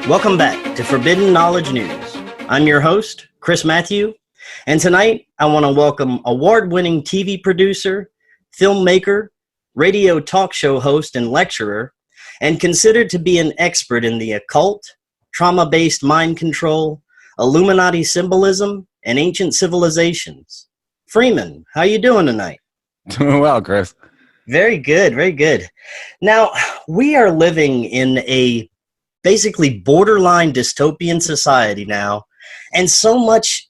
Welcome back to Forbidden Knowledge News. I'm your host, Chris Matthew, and tonight I want to welcome award-winning TV producer, filmmaker, radio talk show host, and lecturer, and considered to be an expert in the occult, trauma-based mind control, Illuminati symbolism, and ancient civilizations. Freeman, how you doing tonight? Doing well, Chris. Very good, very good. Now, we are living in a basically borderline dystopian society now, and so much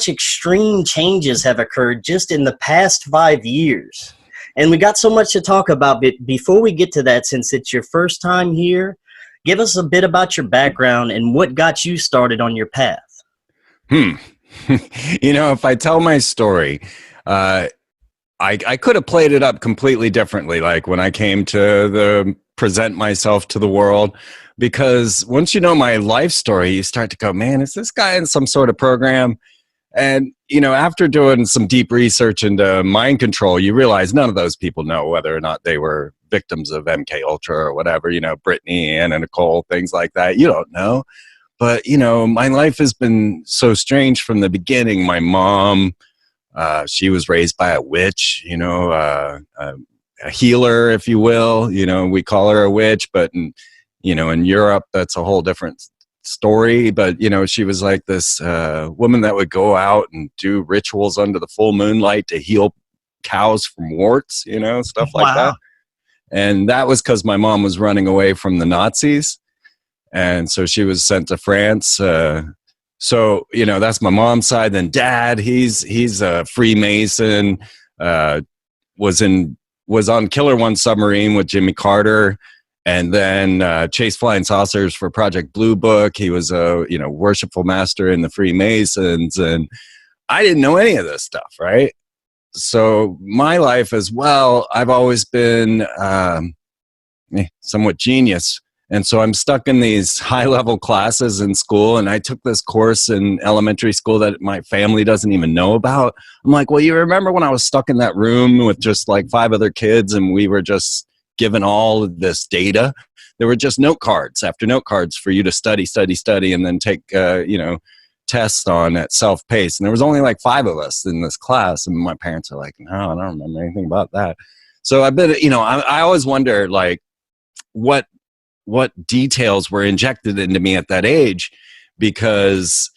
extreme changes have occurred just in the past 5 years. And we got so much to talk about, but before we get to that, since it's your first time here, give us a bit about your background and what got you started on your path. If I tell my story, I could have played it up completely differently, like when I came to present myself to the world, because once you know my life story, you start to go, man, is this guy in some sort of program? And, after doing some deep research into mind control, you realize none of those people know whether or not they were victims of MK Ultra or whatever, Brittany, Ann, and Nicole, things like that. You don't know. But, my life has been so strange from the beginning. My mom, she was raised by a witch, a healer, if you will. We call her a witch, but in Europe, that's a whole different story. But, she was like this woman that would go out and do rituals under the full moonlight to heal cows from warts, stuff like that. And that was because my mom was running away from the Nazis. And so she was sent to France. So, that's my mom's side. Then dad, he's a Freemason, was on Killer One submarine with Jimmy Carter, and then chased flying saucers for Project Blue Book. He was a, worshipful master in the Freemasons, and I didn't know any of this stuff, right? So my life as well, I've always been somewhat genius. And so I'm stuck in these high-level classes in school, and I took this course in elementary school that my family doesn't even know about. I'm like, well, you remember when I was stuck in that room with just like 5 other kids, and we were just given all of this data? There were just note cards after note cards for you to study, and then take, tests on at self-paced. And there was only like 5 of us in this class, and my parents are like, no, I don't remember anything about that. So I've been, I always wonder, like, what details were injected into me at that age, because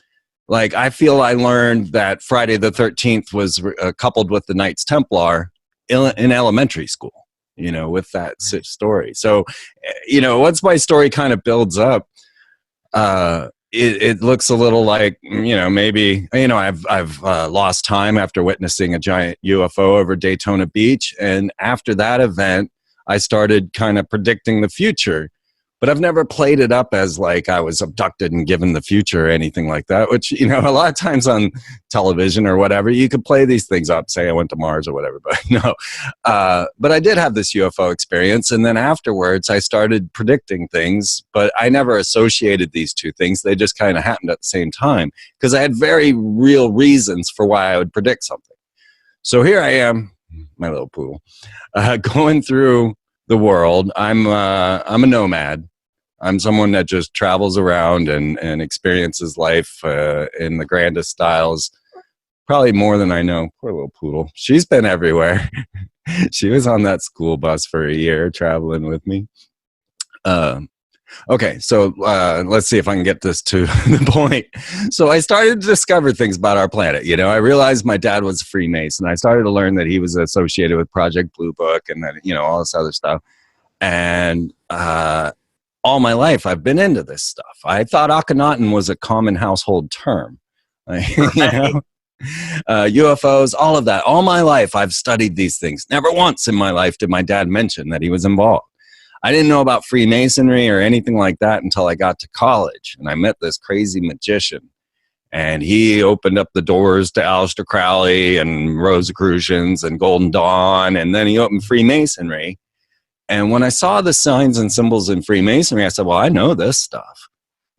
like I feel I learned that Friday the 13th was coupled with the Knights Templar in elementary school, with that story. So, once my story kind of builds up, it looks a little like, maybe, I've lost time after witnessing a giant UFO over Daytona Beach. And after that event, I started kind of predicting the future. But I've never played it up as like I was abducted and given the future or anything like that, which, a lot of times on television or whatever, you could play these things up, say I went to Mars or whatever, but no. But I did have this UFO experience, and then afterwards I started predicting things, but I never associated these two things. They just kind of happened at the same time because I had very real reasons for why I would predict something. So here I am, my little poodle, going through the world. I'm a nomad. I'm someone that just travels around and experiences life in the grandest styles, probably more than I know. Poor little poodle. She's been everywhere. She was on that school bus for a year traveling with me. Okay, so let's see if I can get this to the point. So I started to discover things about our planet. I realized my dad was a Freemason. I started to learn that he was associated with Project Blue Book and that, all this other stuff. And all my life, I've been into this stuff. I thought Akhenaten was a common household term. UFOs, all of that. All my life, I've studied these things. Never once in my life did my dad mention that he was involved. I didn't know about Freemasonry or anything like that until I got to college, and I met this crazy magician, and he opened up the doors to Aleister Crowley and Rosicrucians and Golden Dawn, and then he opened Freemasonry. And when I saw the signs and symbols in Freemasonry, I said, well, I know this stuff.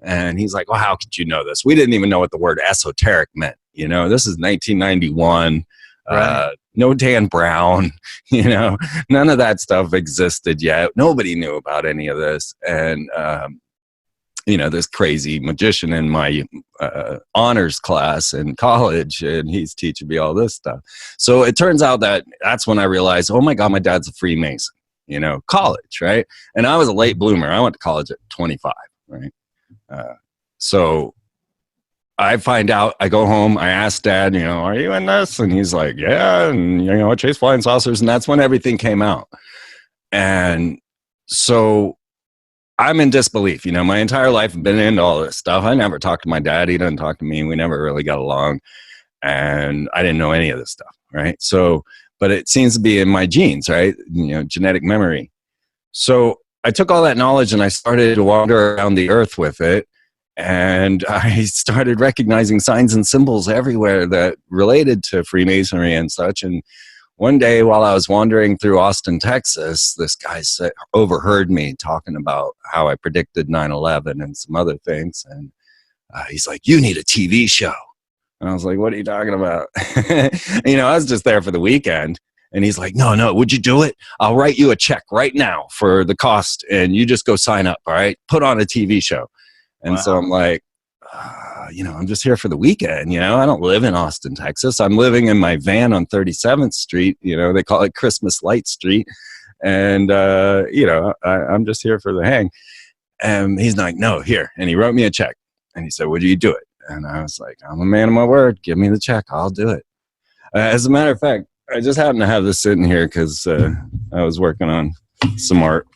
And he's like, well, how could you know this? We didn't even know what the word esoteric meant. This is 1991. Right. No Dan Brown, none of that stuff existed yet. Nobody knew about any of this. And this crazy magician in my honors class in college, and he's teaching me all this stuff. So it turns out that's when I realized, oh my God, my dad's a Freemason, college, right? And I was a late bloomer. I went to college at 25, right? So I find out, I go home, I ask Dad, are you in this? And he's like, yeah, and, I chase flying saucers. And that's when everything came out. And so I'm in disbelief. My entire life I've been into all this stuff. I never talked to my dad. He doesn't talk to me. We never really got along. And I didn't know any of this stuff, right? So, but it seems to be in my genes, right? Genetic memory. So I took all that knowledge and I started to wander around the earth with it. And I started recognizing signs and symbols everywhere that related to Freemasonry and such. And one day while I was wandering through Austin, Texas, this guy overheard me talking about how I predicted 9/11 and some other things. And he's like, you need a TV show. And I was like, what are you talking about? I was just there for the weekend. And he's like, no, would you do it? I'll write you a check right now for the cost. And you just go sign up, all right? Put on a TV show. And wow. So I'm like, I'm just here for the weekend. I don't live in Austin, Texas. I'm living in my van on 37th Street. They call it Christmas Light Street. And, I'm just here for the hang. And he's like, no, here. And he wrote me a check. And he said, would you do it? And I was like, I'm a man of my word. Give me the check. I'll do it. As a matter of fact, I just happen to have this sitting here because I was working on some art.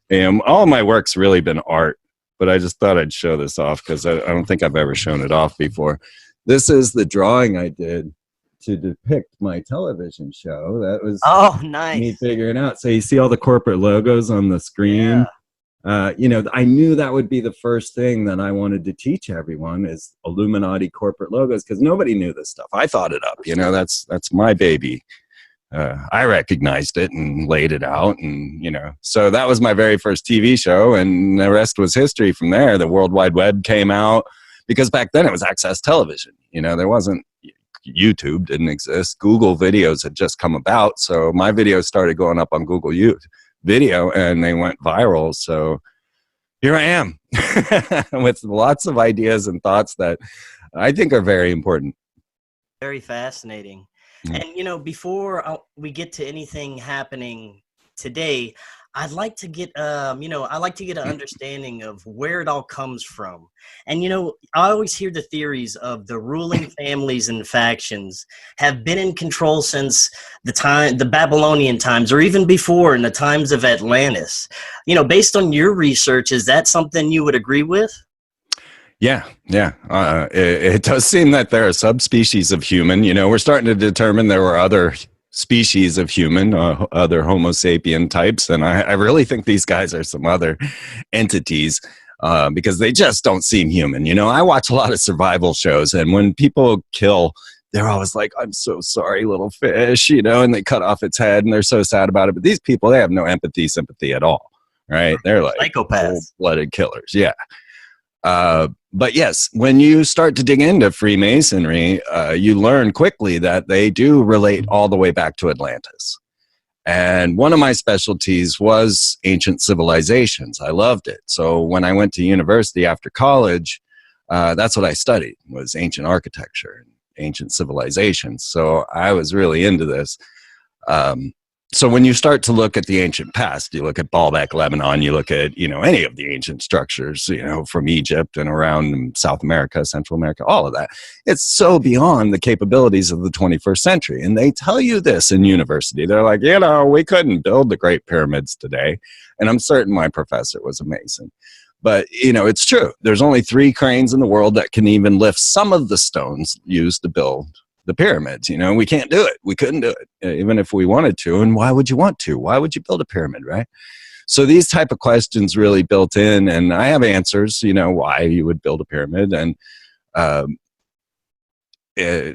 And all of my work's really been art. But I just thought I'd show this off because I don't think I've ever shown it off before. This is the drawing I did to depict my television show. That was nice. Me figuring out. So you see all the corporate logos on the screen. Yeah. I knew that would be the first thing that I wanted to teach everyone is Illuminati corporate logos because nobody knew this stuff. I thought it up. That's my baby. I recognized it and laid it out. And, so that was my very first TV show. And the rest was history from there. The World Wide Web came out because back then it was access television. There wasn't YouTube didn't exist. Google videos had just come about. So my videos started going up on Google Video and they went viral. So here I am with lots of ideas and thoughts that I think are very important. Very fascinating. And, before we get to anything happening today, I'd like to get, I like to get an understanding of where it all comes from. And, I always hear the theories of the ruling families and factions have been in control since the Babylonian times, or even before in the times of Atlantis. Based on your research, is that something you would agree with? Yeah. It does seem that there are subspecies of human. We're starting to determine there were other species of human, other Homo sapien types. And I really think these guys are some other entities because they just don't seem human. I watch a lot of survival shows, and when people kill, they're always like, I'm so sorry, little fish, and they cut off its head and they're so sad about it. But these people, they have no empathy, sympathy at all, right? They're like psychopaths, cold-blooded killers. Yeah. But yes, when you start to dig into Freemasonry, you learn quickly that they do relate all the way back to Atlantis. And one of my specialties was ancient civilizations. I loved it. So when I went to university after college, that's what I studied, was ancient architecture and ancient civilizations. So I was really into this. So when you start to look at the ancient past, you look at Baalbek, Lebanon, you look at, any of the ancient structures, from Egypt and around South America, Central America, all of that. It's so beyond the capabilities of the 21st century. And they tell you this in university. They're like, we couldn't build the Great Pyramids today. And I'm certain my professor was a Mason. But, it's true. There's only 3 cranes in the world that can even lift some of the stones used to build the pyramids. We can't do it. We couldn't do it, even if we wanted to. And why would you want to? Why would you build a pyramid, right? So these type of questions really built in, and I have answers, why you would build a pyramid. And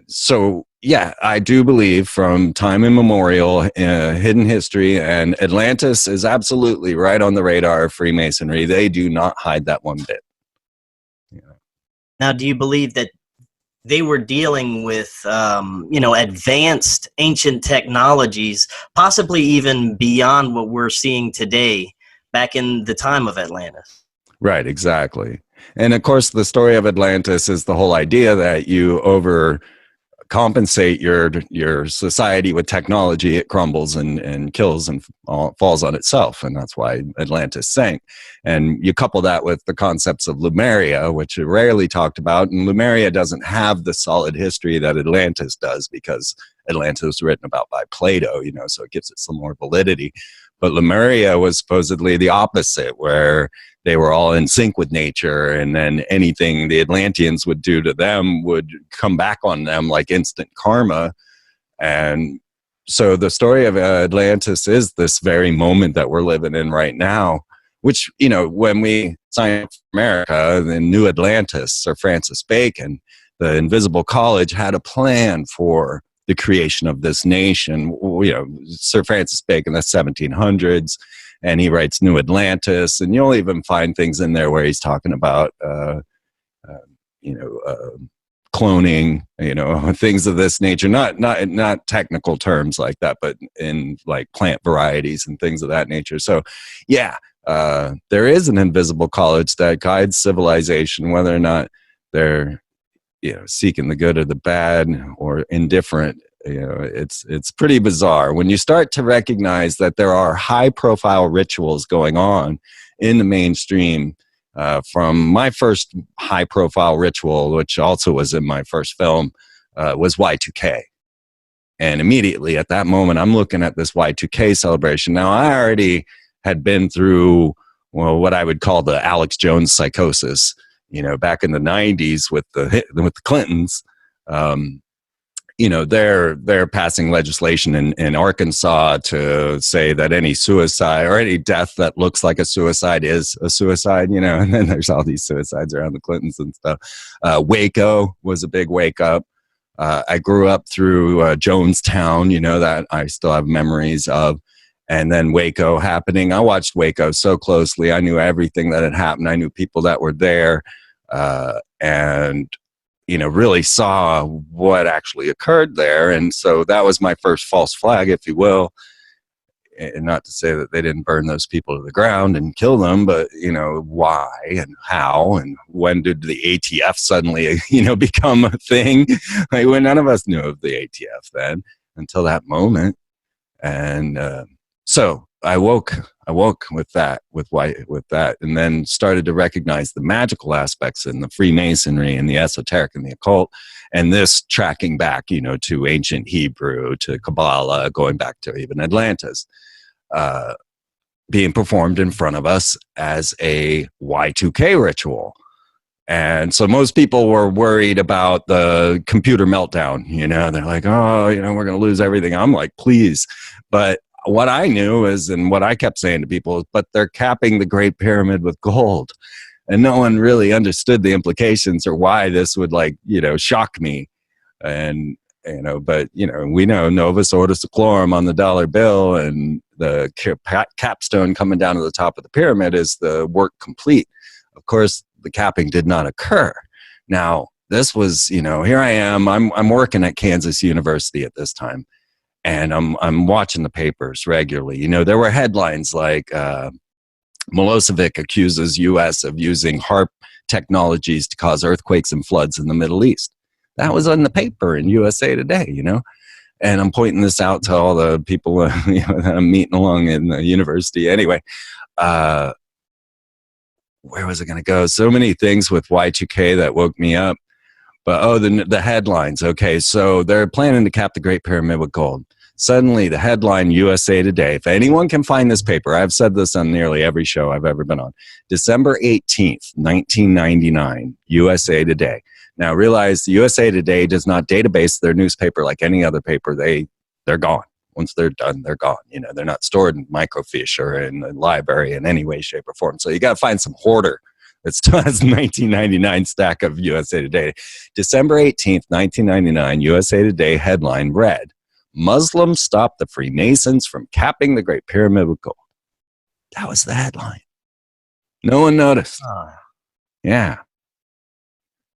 so, yeah, I do believe from time immemorial, hidden history, and Atlantis is absolutely right on the radar of Freemasonry. They do not hide that one bit. Now, do you believe that they were dealing with, advanced ancient technologies, possibly even beyond what we're seeing today, back in the time of Atlantis? Right, exactly. And of course, the story of Atlantis is the whole idea that you overcompensate your society with technology, it crumbles and kills and falls on itself. And that's why Atlantis sank. And you couple that with the concepts of Lemuria, which are rarely talked about. And Lemuria doesn't have the solid history that Atlantis does, because Atlantis was written about by Plato, so it gives it some more validity. But Lemuria was supposedly the opposite, where they were all in sync with nature, and then anything the Atlanteans would do to them would come back on them like instant karma. And so the story of Atlantis is this very moment that we're living in right now, which, when we signed up for America, the New Atlantis, Sir Francis Bacon, the Invisible College, had a plan for the creation of this nation. Sir Francis Bacon, the 1700s, and he writes New Atlantis, and you'll even find things in there where he's talking about, cloning, things of this nature. Not technical terms like that, but in like plant varieties and things of that nature. So, yeah, there is an invisible college that guides civilization, whether or not they're seeking the good or the bad or indifferent. It's pretty bizarre when you start to recognize that there are high profile rituals going on in the mainstream. From my first high profile ritual, which also was in my first film, was Y2K. And immediately at that moment, I'm looking at this Y2K celebration. Now, I already had been through, what I would call the Alex Jones psychosis, back in the 90s with the Clintons. They're passing legislation in Arkansas to say that any suicide or any death that looks like a suicide is a suicide, and then there's all these suicides around the Clintons and stuff. Waco was a big wake up. I grew up through Jonestown, that I still have memories of. And then Waco happening. I watched Waco so closely. I knew everything that had happened. I knew people that were there, and really saw what actually occurred there. And so that was my first false flag, if you will. And not to say that they didn't burn those people to the ground and kill them, but why and how and when did the ATF suddenly become a thing? Like, when none of us knew of the ATF then until that moment. And so I woke with that, and then started to recognize the magical aspects in the Freemasonry and the esoteric and the occult, and this tracking back, to ancient Hebrew, to Kabbalah, going back to even Atlantis, being performed in front of us as a Y2K ritual. And so most people were worried about the computer meltdown. They're like, oh, we're going to lose everything. I'm like, please. But what I knew is, and what I kept saying to people is, but they're capping the Great Pyramid with gold. And no one really understood the implications or why this would shock me. And, but, we know Novus Ordo Seclorum on the dollar bill, and the capstone coming down to the top of the pyramid is the work complete. Of course, the capping did not occur. Now, this was, here I am, I'm working at Kansas University at this time. And I'm watching the papers regularly. There were headlines like Milosevic accuses U.S. of using HARP technologies to cause earthquakes and floods in the Middle East. That was on the paper in USA Today, And I'm pointing this out to all the people that I'm meeting along in the university. Anyway, where was I going to go? So many things with Y2K that woke me up. But, the headlines. Okay, so they're planning to cap the Great Pyramid with gold. Suddenly, the headline, USA Today. If anyone can find this paper, I've said this on nearly every show I've ever been on. December 18th, 1999, USA Today. Now, realize the USA Today does not database their newspaper like any other paper. They're gone. Once they're done, they're gone. They're not stored in microfiche or in the library in any way, shape, or form. So you got to find some hoarder that still has 1999 stack of USA Today. December 18th, 1999, USA Today headline read, Muslims stop the Freemasons from capping the Great Pyramid with gold. That was the headline. No one noticed. Yeah.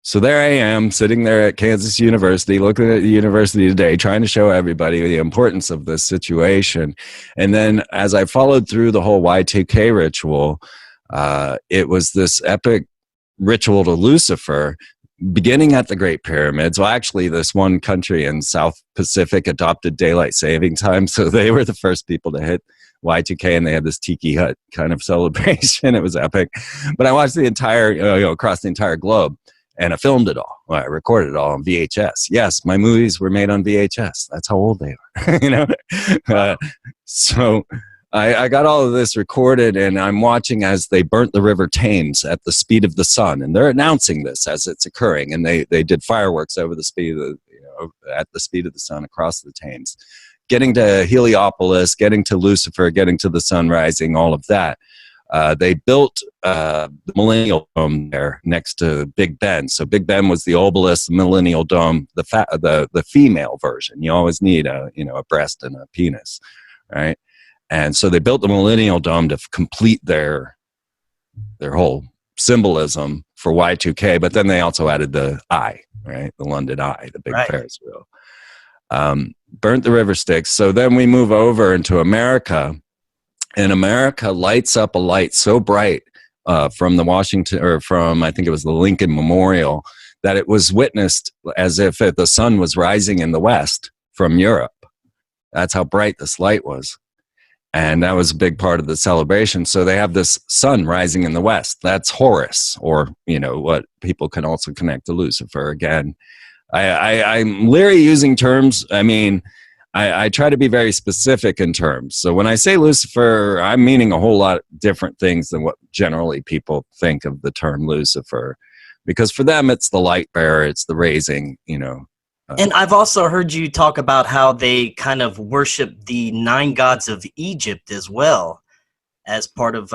So there I am, sitting there at Kansas University, looking at the University Today, trying to show everybody the importance of this situation. And then as I followed through the whole Y2K ritual, It was this epic ritual to Lucifer, beginning at the Great Pyramids. Well, actually, this one country in South Pacific adopted daylight saving time, so they were the first people to hit Y2K, and they had this tiki hut kind of celebration. It was epic. But I watched the entire, across the entire globe, and I filmed it all. Well, I recorded it all on VHS. Yes, my movies were made on VHS. That's how old they are. So I got all of this recorded, and I'm watching as they burnt the River Thames at the speed of the sun, and they're announcing this as it's occurring. And they did fireworks over the speed of at the speed of the sun across the Thames, getting to Heliopolis, getting to Lucifer, getting to the sun rising, all of that. They built the Millennial Dome there next to Big Ben. So Big Ben was the obelisk, the Millennial Dome, the female version. You always need a breast and a penis, right? And so they built the Millennial Dome to complete their whole symbolism for Y2K. But then they also added the Eye, right? The London Eye, the big Ferris wheel. Burnt the river Styx. So then we move over into America. And America lights up a light so bright from the Washington, or from, I think it was the Lincoln Memorial, that it was witnessed as if the sun was rising in the west from Europe. That's how bright this light was. And that was a big part of the celebration. So they have this sun rising in the west. That's Horus, or, what people can also connect to Lucifer again. I'm leery using terms. I mean, I try to be very specific in terms. So when I say Lucifer, I'm meaning a whole lot different things than what generally people think of the term Lucifer. Because for them, it's the light bearer, it's the raising, And I've also heard you talk about how they kind of worship the 9 gods of Egypt as well, as part of,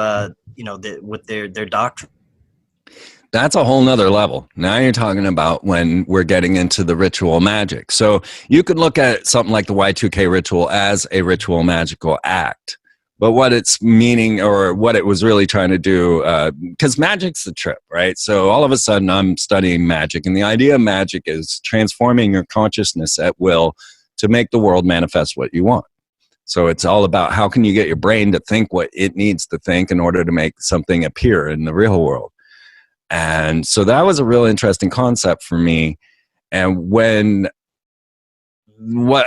with their doctrine. That's a whole nother level. Now you're talking about when we're getting into the ritual magic. So you could look at something like the Y2K ritual as a ritual magical act. But what it's meaning, or what it was really trying to do, because magic's the trip, right? So all of a sudden I'm studying magic, and the idea of magic is transforming your consciousness at will to make the world manifest what you want. So it's all about how can you get your brain to think what it needs to think in order to make something appear in the real world. And so that was a real interesting concept for me. And what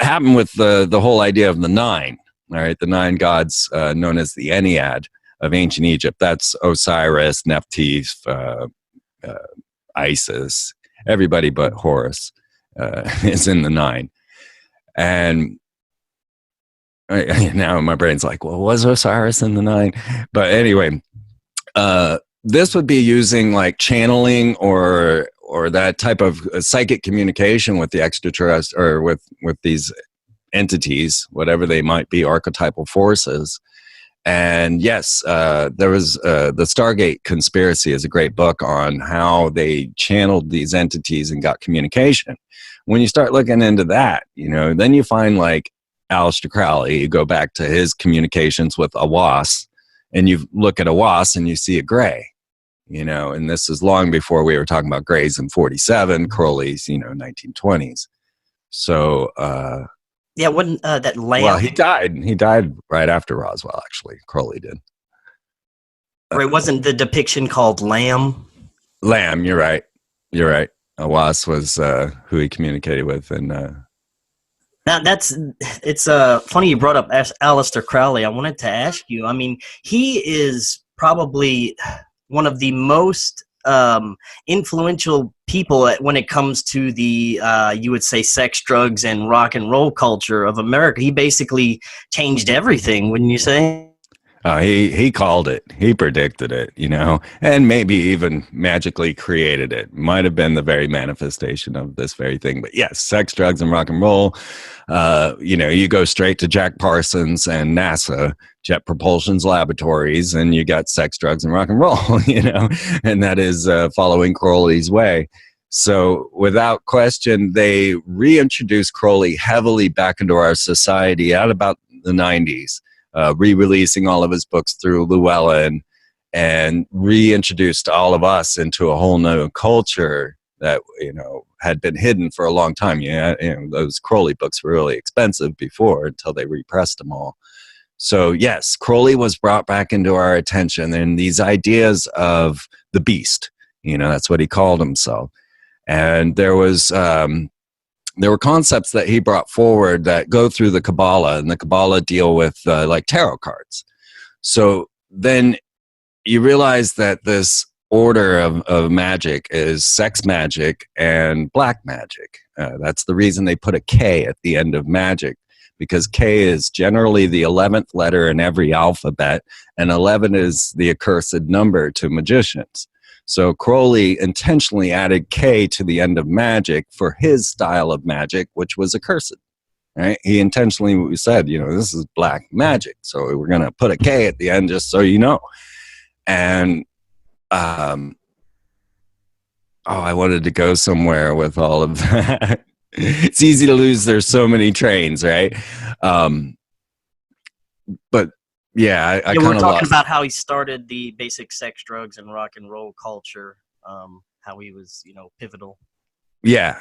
happened with the whole idea of the 9, all right, the 9 gods known as the Ennead of ancient Egypt, that's Osiris, Nephthys, Isis, everybody but Horus is in the 9. And now my brain's like, well, was Osiris in the 9? But anyway, this would be using like channeling or that type of psychic communication with the extraterrestrial, or with these entities, whatever they might be, archetypal forces. And yes, there was the Stargate Conspiracy is a great book on how they channeled these entities and got communication. When you start looking into that, then you find like Aleister Crowley, you go back to his communications with Awas, and you look at Awas and you see a gray. And this is long before we were talking about grays in 47, Crowley's, 1920s. So, yeah, wasn't that Lamb? Well, he died right after Roswell, actually. Crowley did. Right, wasn't the depiction called Lamb? Lamb, you're right. Awas was who he communicated with. And now it's funny you brought up Aleister Crowley. I wanted to ask you, I mean, he is probably one of the most influential people when it comes to the, you would say, sex, drugs, and rock and roll culture of America. He basically changed everything, wouldn't you say? He called it. He predicted it, and maybe even magically created it. Might have been the very manifestation of this very thing. But yes, sex, drugs, and rock and roll. You go straight to Jack Parsons and NASA, Jet Propulsion's laboratories, and you got sex, drugs, and rock and roll, and that is following Crowley's way. So without question, they reintroduced Crowley heavily back into our society at about the 90s. Re-releasing all of his books through Llewellyn, and reintroduced all of us into a whole new culture that had been hidden for a long time. Those Crowley books were really expensive before, until they repressed them all. So yes, Crowley was brought back into our attention, and these ideas of the beast, that's what he called himself. And there were concepts that he brought forward that go through the Kabbalah, and the Kabbalah deal with like tarot cards. So then you realize that this order of magic is sex magic and black magic. That's the reason they put a K at the end of magic, because K is generally the 11th letter in every alphabet, and 11 is the accursed number to magicians. So Crowley intentionally added K to the end of magic for his style of magic, which was accursed. Right? He intentionally said, this is black magic, so we're going to put a K at the end just so you know. And I wanted to go somewhere with all of that. It's easy to lose. There's so many trains, right? But yeah, I kind of talking about how he started the basic sex, drugs, and rock and roll culture. How he was, pivotal. Yeah.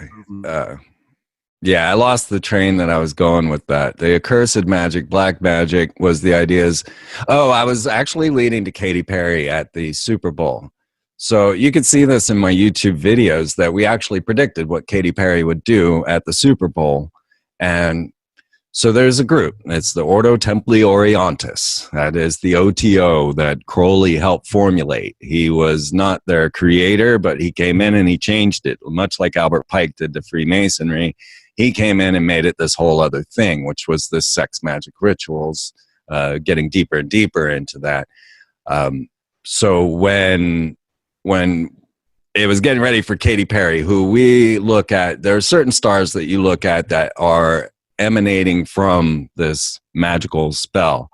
Yeah, I lost the train that I was going with that. The accursed magic, black magic was the ideas. Oh, I was actually leading to Katy Perry at the Super Bowl. So you could see this in my YouTube videos that we actually predicted what Katy Perry would do at the Super Bowl. And so there's a group. It's the Ordo Templi Orientis. That is the OTO that Crowley helped formulate. He was not their creator, but he came in and he changed it, much like Albert Pike did to Freemasonry. He came in and made it this whole other thing, which was this sex magic rituals, getting deeper and deeper into that. So when it was getting ready for Katy Perry, who we look at, there are certain stars that you look at that are emanating from this magical spell.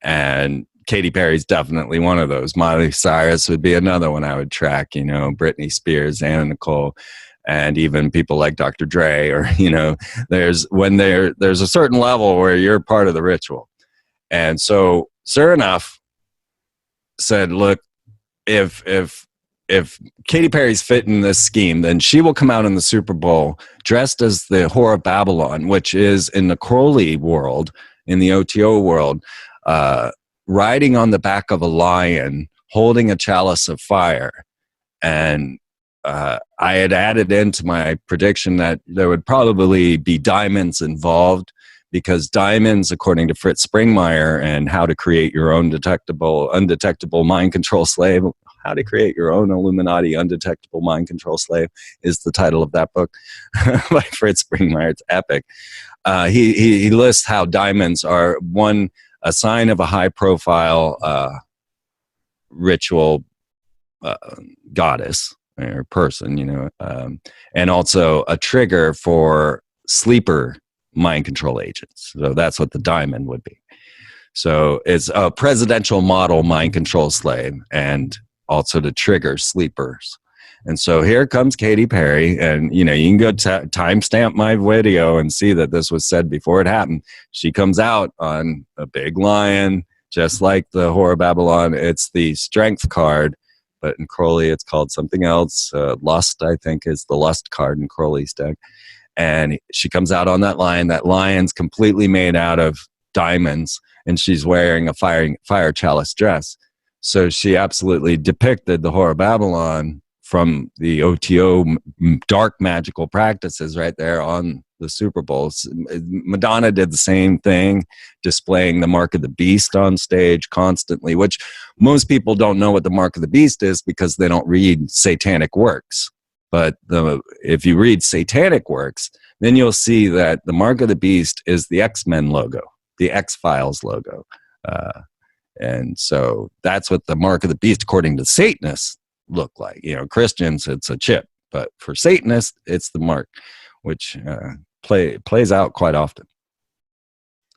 And Katy Perry's definitely one of those. Miley Cyrus would be another one I would track, Britney Spears, Anna Nicole, and even people like Dr. Dre, or, there's a certain level where you're part of the ritual. And so Sir Enough said, look, if Katy Perry's fit in this scheme, then she will come out in the Super Bowl dressed as the Whore of Babylon, which is in the Crowley world, in the OTO world, riding on the back of a lion, holding a chalice of fire. And I had added into my prediction that there would probably be diamonds involved, because diamonds, according to Fritz Springmeier and How to Create Your Own Undetectable Mind Control Slave, How to Create Your Own Illuminati Undetectable Mind Control Slave is the title of that book by Fritz Springmeier. It's epic. He lists how diamonds are, a sign of a high-profile ritual goddess or person, and also a trigger for sleeper mind control agents. So that's what the diamond would be. So it's a presidential model mind control slave, and also to trigger sleepers. And so here comes Katy Perry, and you can go timestamp my video and see that this was said before it happened. She comes out on a big lion, just like the Whore of Babylon. It's the strength card, but in Crowley it's called something else. Lust, I think, is the lust card in Crowley's deck. And she comes out on that lion. That lion's completely made out of diamonds, and she's wearing a fire chalice dress. So she absolutely depicted the Whore of Babylon from the OTO dark magical practices right there on the Super Bowl. Madonna did the same thing, displaying the mark of the beast on stage constantly, which most people don't know what the mark of the beast is because they don't read satanic works. But if you read satanic works, then you'll see that the mark of the beast is the X-Men logo, the X-Files logo. And so that's what the mark of the beast, according to Satanists, look like. Christians, it's a chip. But for Satanists, it's the mark, which plays out quite often.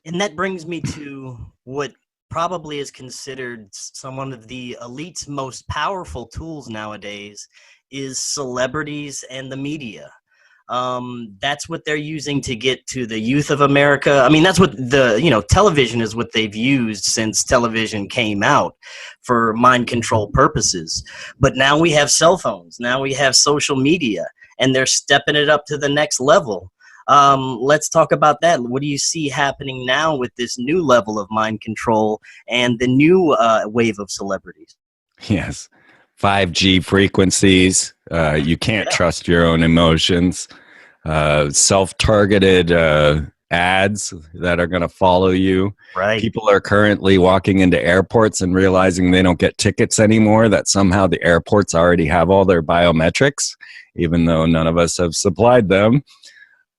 And that brings me to what probably is considered one of the elite's most powerful tools nowadays, is celebrities and the media. That's what they're using to get to the youth of America. I mean, that's what television is what they've used since television came out for mind control purposes. But now we have cell phones. Now we have social media, and they're stepping it up to the next level. Let's talk about that. What do you see happening now with this new level of mind control and the new wave of celebrities? Yes. 5G frequencies. You can't trust your own emotions. Self-targeted ads that are going to follow you. Right. People are currently walking into airports and realizing they don't get tickets anymore, that somehow the airports already have all their biometrics, even though none of us have supplied them.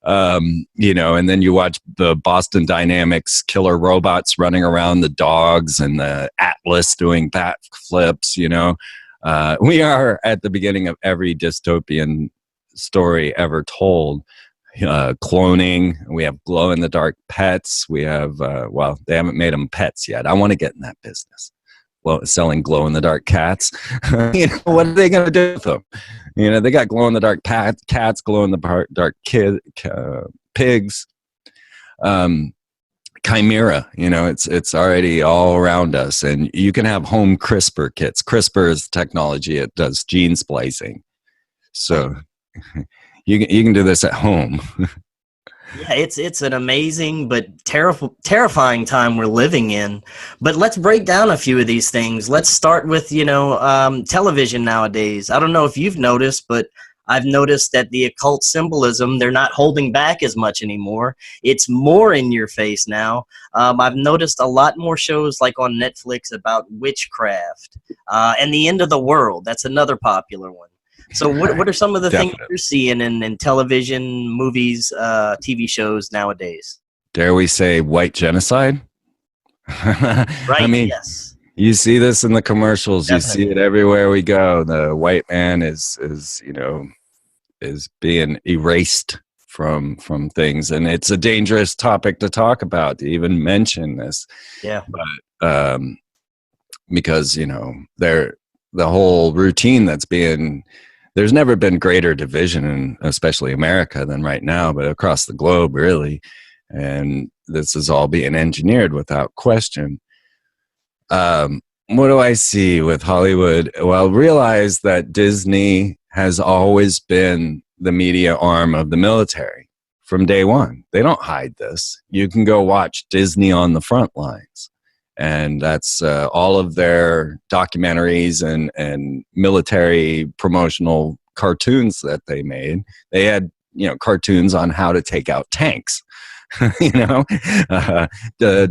And then you watch the Boston Dynamics killer robots running around the dogs and the Atlas doing bat flips. We are at the beginning of every dystopian story ever told. Cloning, we have glow in the dark pets. We have, they haven't made them pets yet. I want to get in that business. Well, selling glow in the dark cats. What are they going to do with them? They got glow in the dark cats, glow in the dark pigs. Chimera, it's already all around us, and you can have home CRISPR kits. CRISPR is technology; it does gene splicing, so you can do this at home. Yeah, it's an amazing but terrifying time we're living in. But let's break down a few of these things. Let's start with television nowadays. I don't know if you've noticed, but I've noticed that the occult symbolism, they're not holding back as much anymore. It's more in your face now. I've noticed a lot more shows like on Netflix about witchcraft and the end of the world. That's another popular one. So what are some of the things you're seeing in television, movies, TV shows nowadays? Dare we say white genocide? Right, yes. You see this in the commercials. Definitely. You see it everywhere we go. The white man is being erased from things, and it's a dangerous topic to talk about, to even mention this. Yeah. But because the whole routine that's being, there's never been greater division in especially America than right now, but across the globe really, and this is all being engineered without question. What do I see with Hollywood? Well, realize that Disney has always been the media arm of the military from day one. They don't hide this. You can go watch Disney on the front lines, and that's all of their documentaries and military promotional cartoons that they made. They had cartoons on how to take out tanks.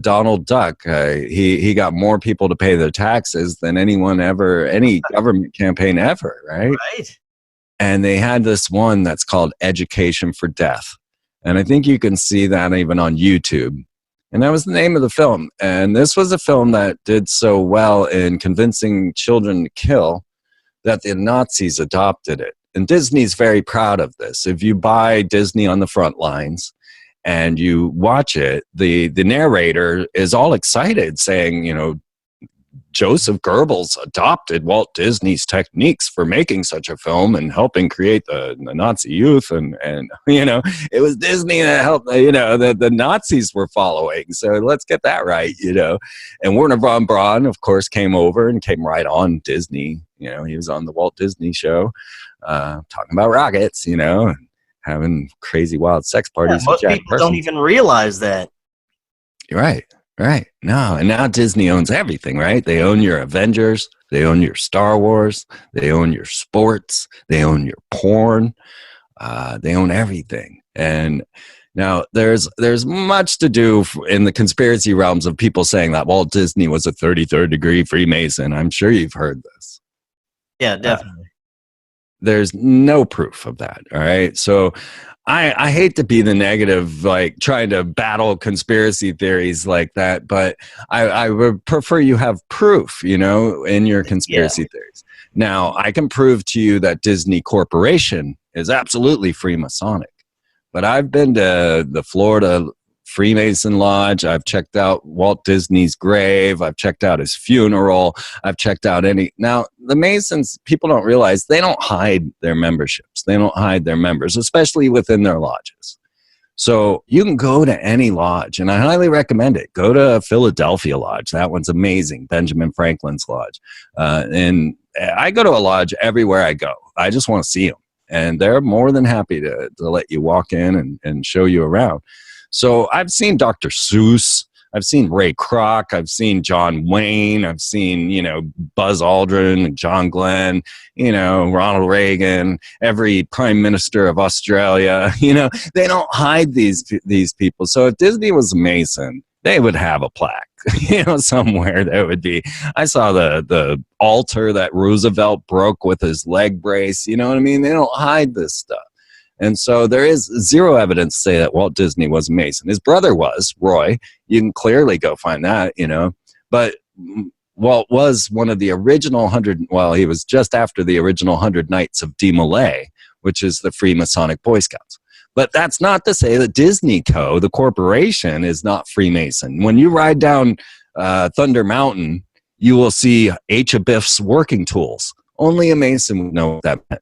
Donald Duck, he got more people to pay their taxes than anyone ever, any government campaign ever, right? Right. And they had this one that's called Education for Death. And I think you can see that even on YouTube. And that was the name of the film. And this was a film that did so well in convincing children to kill that the Nazis adopted it. And Disney's very proud of this. If you buy Disney on the front lines and you watch it, the narrator is all excited saying, Joseph Goebbels adopted Walt Disney's techniques for making such a film and helping create the Nazi youth. And it was Disney that helped, the Nazis were following. So let's get that right, And Werner von Braun, of course, came over and came right on Disney. He was on the Walt Disney show talking about rockets, and having crazy wild sex parties. Yeah, most people don't even realize that. You're right. Right. No, and now Disney owns everything, right? They own your Avengers, they own your Star Wars, they own your sports, they own your porn, they own everything. And now there's much to do in the conspiracy realms of people saying that Walt Disney was a 33rd degree Freemason. I'm sure you've heard this. Yeah, definitely. There's no proof of that, all right? So I hate to be the negative, like trying to battle conspiracy theories like that, but I would prefer you have proof, in your conspiracy theories. Now, I can prove to you that Disney Corporation is absolutely Freemasonic, but I've been to the Florida Freemason Lodge. I've checked out Walt Disney's grave. I've checked out his funeral. I've checked out Now, the Masons, people don't realize they don't hide their memberships. They don't hide their members, especially within their lodges. So you can go to any lodge, and I highly recommend it. Go to Philadelphia Lodge. That one's amazing. Benjamin Franklin's Lodge. And I go to a lodge everywhere I go. I just want to see them. and they're more than happy to let you walk in and show you around. So I've seen Dr. Seuss, I've seen Ray Kroc, I've seen John Wayne, I've seen, Buzz Aldrin, John Glenn, Ronald Reagan, every prime minister of Australia. They don't hide these people. So if Disney was a Mason, they would have a plaque, somewhere that would be. I saw the altar that Roosevelt broke with his leg brace. You know what I mean? They don't hide this stuff. And so there is zero evidence to say that Walt Disney was a Mason. His brother was, Roy. You can clearly go find that, But Walt was one of the original 100, he was just after the original 100 Knights of Demolay, which is the Freemasonic Boy Scouts. But that's not to say that Disney Co., the corporation, is not Freemason. When you ride down Thunder Mountain, you will see H. Abiff's working tools. Only a Mason would know what that meant.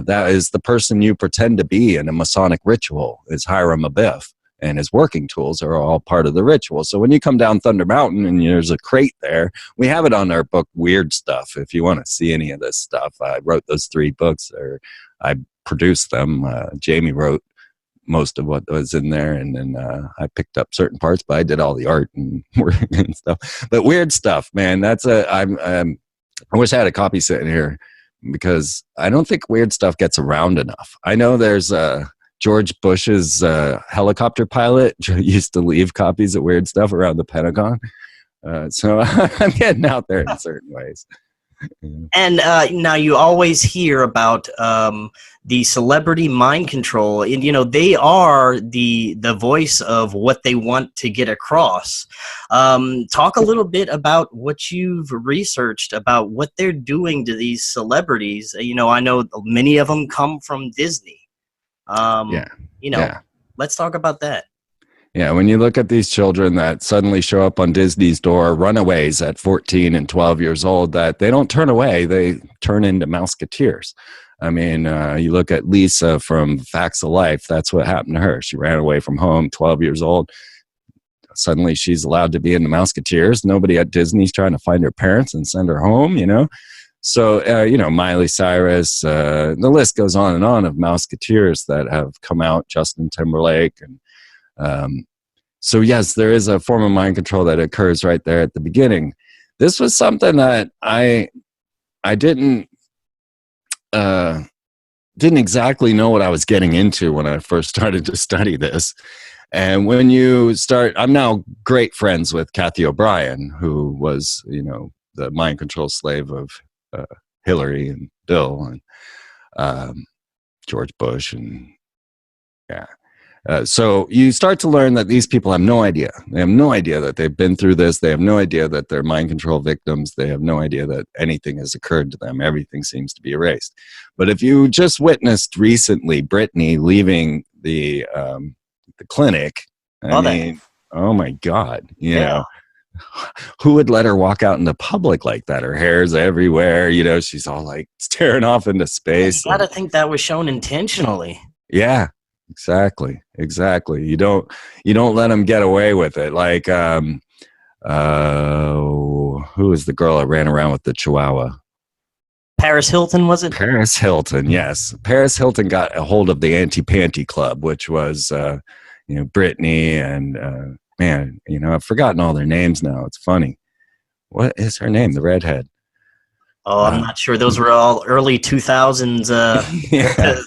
That is the person you pretend to be in a Masonic ritual, is Hiram Abiff, and his working tools are all part of the ritual. So when you come down Thunder Mountain and there's a crate there, we have it on our book, Weird Stuff. If you want to see any of this stuff, I wrote those 3 books, or I produced them. Jamie wrote most of what was in there, and then I picked up certain parts, but I did all the art and work and stuff. But Weird Stuff, man, I wish I had a copy sitting here, because I don't think Weird Stuff gets around enough. I know there's George Bush's helicopter pilot used to leave copies of Weird Stuff around the Pentagon. So I'm getting out there in certain ways. And now you always hear about the celebrity mind control, and they are the voice of what they want to get across. Talk a little bit about what you've researched about what they're doing to these celebrities. I know many of them come from Disney. Let's talk about that. Yeah, when you look at these children that suddenly show up on Disney's door, runaways at 14 and 12 years old, that they don't turn away, they turn into Mouseketeers. I mean, you look at Lisa from Facts of Life, that's what happened to her. She ran away from home, 12 years old. Suddenly she's allowed to be in the Mouseketeers. Nobody at Disney's trying to find her parents and send her home, So, Miley Cyrus, the list goes on and on of Mouseketeers that have come out, Justin Timberlake. And so, yes, there is a form of mind control that occurs right there at the beginning. This was something that I didn't exactly know what I was getting into when I first started to study this. And when you start, I'm now great friends with Kathy O'Brien, who was, the mind control slave of Hillary and Bill and George Bush. And so you start to learn that these people have no idea. They have no idea that they've been through this. They have no idea that they're mind control victims. They have no idea that anything has occurred to them. Everything seems to be erased. But if you just witnessed recently Brittany leaving the clinic, I mean, oh my God, you know, who would let her walk out into public like that? Her hair's everywhere, she's all like staring off into space. You gotta think that was shown intentionally. Yeah, exactly. You don't let them get away with it. Like, who was the girl that ran around with the Chihuahua? Paris Hilton, was it? Paris Hilton, yes. Paris Hilton got a hold of the Anti-Panty Club, which was, Brittany and, man, I've forgotten all their names now. It's funny. What is her name? The redhead. Oh, I'm not sure. Those were all early 2000s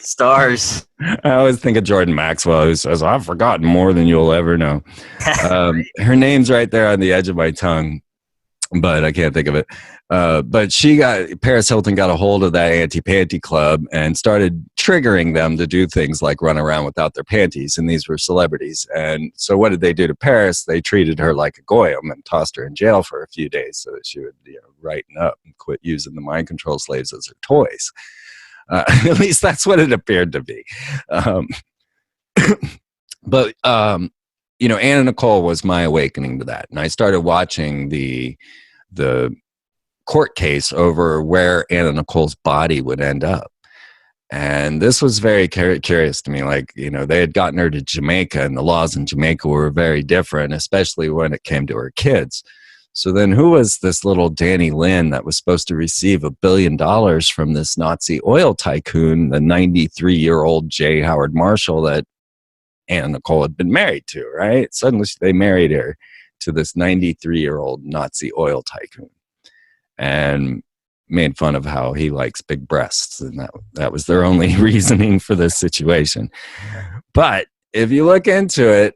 stars. I always think of Jordan Maxwell, who says, I've forgotten more than you'll ever know. Her name's right there on the edge of my tongue, but I can't think of it. But Paris Hilton got a hold of that Anti-Panty Club and started triggering them to do things like run around without their panties. And these were celebrities. And so what did they do to Paris? They treated her like a goyim and tossed her in jail for a few days so that she would brighten up and quit using the mind control slaves as her toys. At least that's what it appeared to be. But Anna Nicole was my awakening to that. And I started watching the court case over where Anna Nicole's body would end up. And this was very curious to me. Like, they had gotten her to Jamaica, and the laws in Jamaica were very different, especially when it came to her kids. So then who was this little Danny Lynn that was supposed to receive $1 billion from this Nazi oil tycoon, the 93-year-old J. Howard Marshall that Anna Nicole had been married to, right? Suddenly they married her to this 93-year-old Nazi oil tycoon and made fun of how he likes big breasts. And that was their only reasoning for this situation. But if you look into it,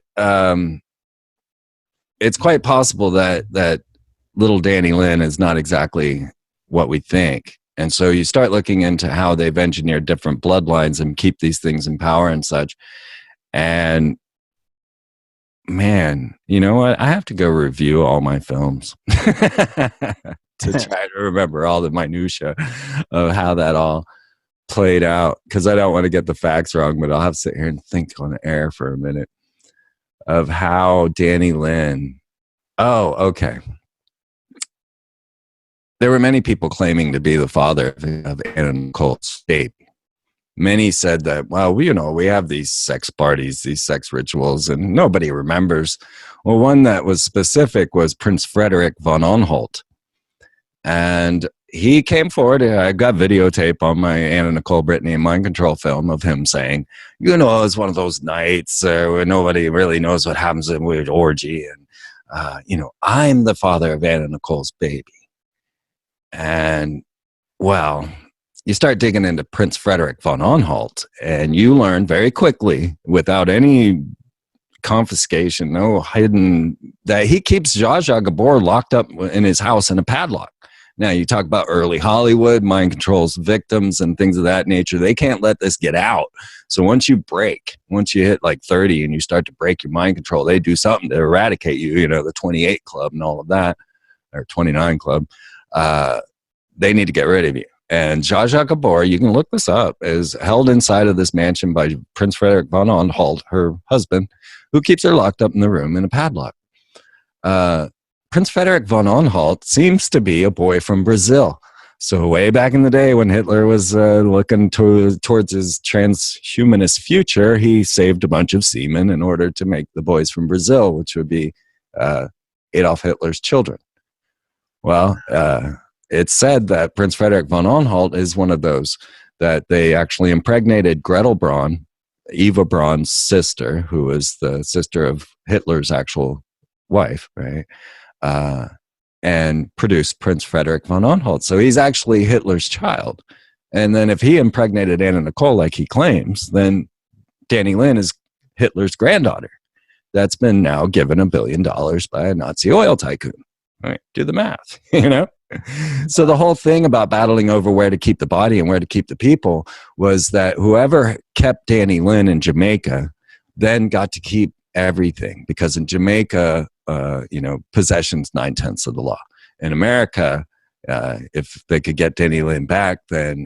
it's quite possible that little Danny Lynn is not exactly what we think. And so you start looking into how they've engineered different bloodlines and keep these things in power and such. And man, you know what? I have to go review all my films to try to remember all the minutia of how that all played out. Because I don't want to get the facts wrong, but I'll have to sit here and think on air for a minute of how Danny Lynn. Oh, okay. There were many people claiming to be the father of Anna Nicole's baby. Many said that, well, we have these sex parties, these sex rituals, and nobody remembers. Well, one that was specific was Prince Frederick von Anhalt. And he came forward. I got videotape on my Anna Nicole Brittany and Mind Control film of him saying, it's one of those nights where nobody really knows what happens in a weird orgy. And, I'm the father of Anna Nicole's baby. And, well, you start digging into Prince Frederick von Anhalt, and you learn very quickly, without any confiscation, no hidden, that he keeps Zsa Zsa Gabor locked up in his house in a padlock. Now, you talk about early Hollywood, mind controls victims and things of that nature. They can't let this get out. So once you hit like 30 and you start to break your mind control, they do something to eradicate you, the 28 Club and all of that, or 29 Club. They need to get rid of you. And Zsa Zsa Gabor, you can look this up, is held inside of this mansion by Prince Frederick von Anhalt, her husband, who keeps her locked up in the room in a padlock. Prince Frederick von Anhalt seems to be a boy from Brazil. So way back in the day when Hitler was looking towards his transhumanist future, he saved a bunch of semen in order to make the boys from Brazil, which would be Adolf Hitler's children. Well, it's said that Prince Frederick von Anhalt is one of those, that they actually impregnated Gretel Braun, Eva Braun's sister, who was the sister of Hitler's actual wife, right? And produced Prince Frederick von Anhalt. So he's actually Hitler's child. And then if he impregnated Anna Nicole like he claims, then Danny Lynn is Hitler's granddaughter. That's been now given $1 billion by a Nazi oil tycoon. All right, do the math, So the whole thing about battling over where to keep the body and where to keep the people was that whoever kept Danny Lynn in Jamaica then got to keep everything, because in Jamaica, possession's 9/10 of the law. In America, if they could get Danny Lynn back, then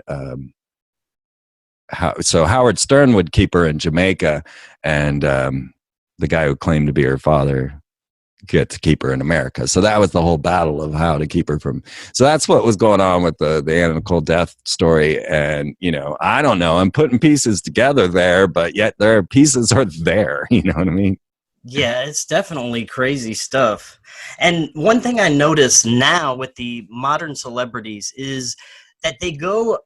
so Howard Stern would keep her in Jamaica, and the guy who claimed to be her father get to keep her in America. So that was the whole battle of how to keep her from. So that's what was going on with the Anna Nicole death story. And, I don't know, I'm putting pieces together there, but yet pieces are there. You know what I mean? Yeah, it's definitely crazy stuff. And one thing I notice now with the modern celebrities is that they go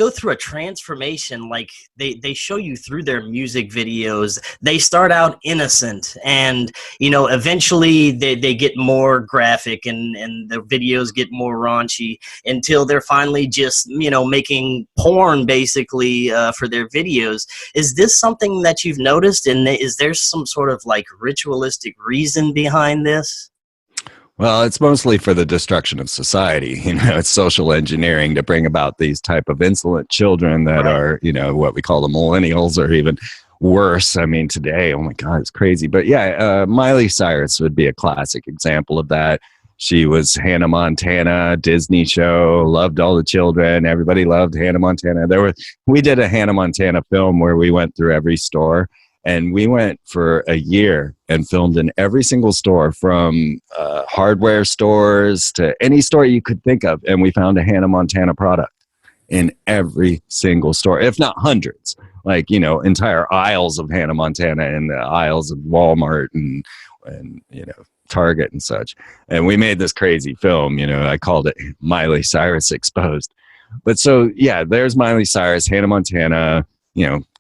through a transformation. Like they show you through their music videos. They start out innocent, and eventually they get more graphic, and the videos get more raunchy until they're finally just making porn basically for their videos. Is this something that you've noticed, and is there some sort of like ritualistic reason behind this? Well, it's mostly for the destruction of society. It's social engineering to bring about these type of insolent children that are, what we call the millennials, or even worse. I mean, today, oh my God, it's crazy. But yeah, Miley Cyrus would be a classic example of that. She was Hannah Montana, Disney show, loved all the children. Everybody loved Hannah Montana. We did a Hannah Montana film where we went through every store. And we went for a year and filmed in every single store, from hardware stores to any store you could think of. And we found a Hannah Montana product in every single store, if not hundreds, like, entire aisles of Hannah Montana in the aisles of Walmart and Target and such. And we made this crazy film, I called it Miley Cyrus Exposed. But so, yeah, there's Miley Cyrus, Hannah Montana,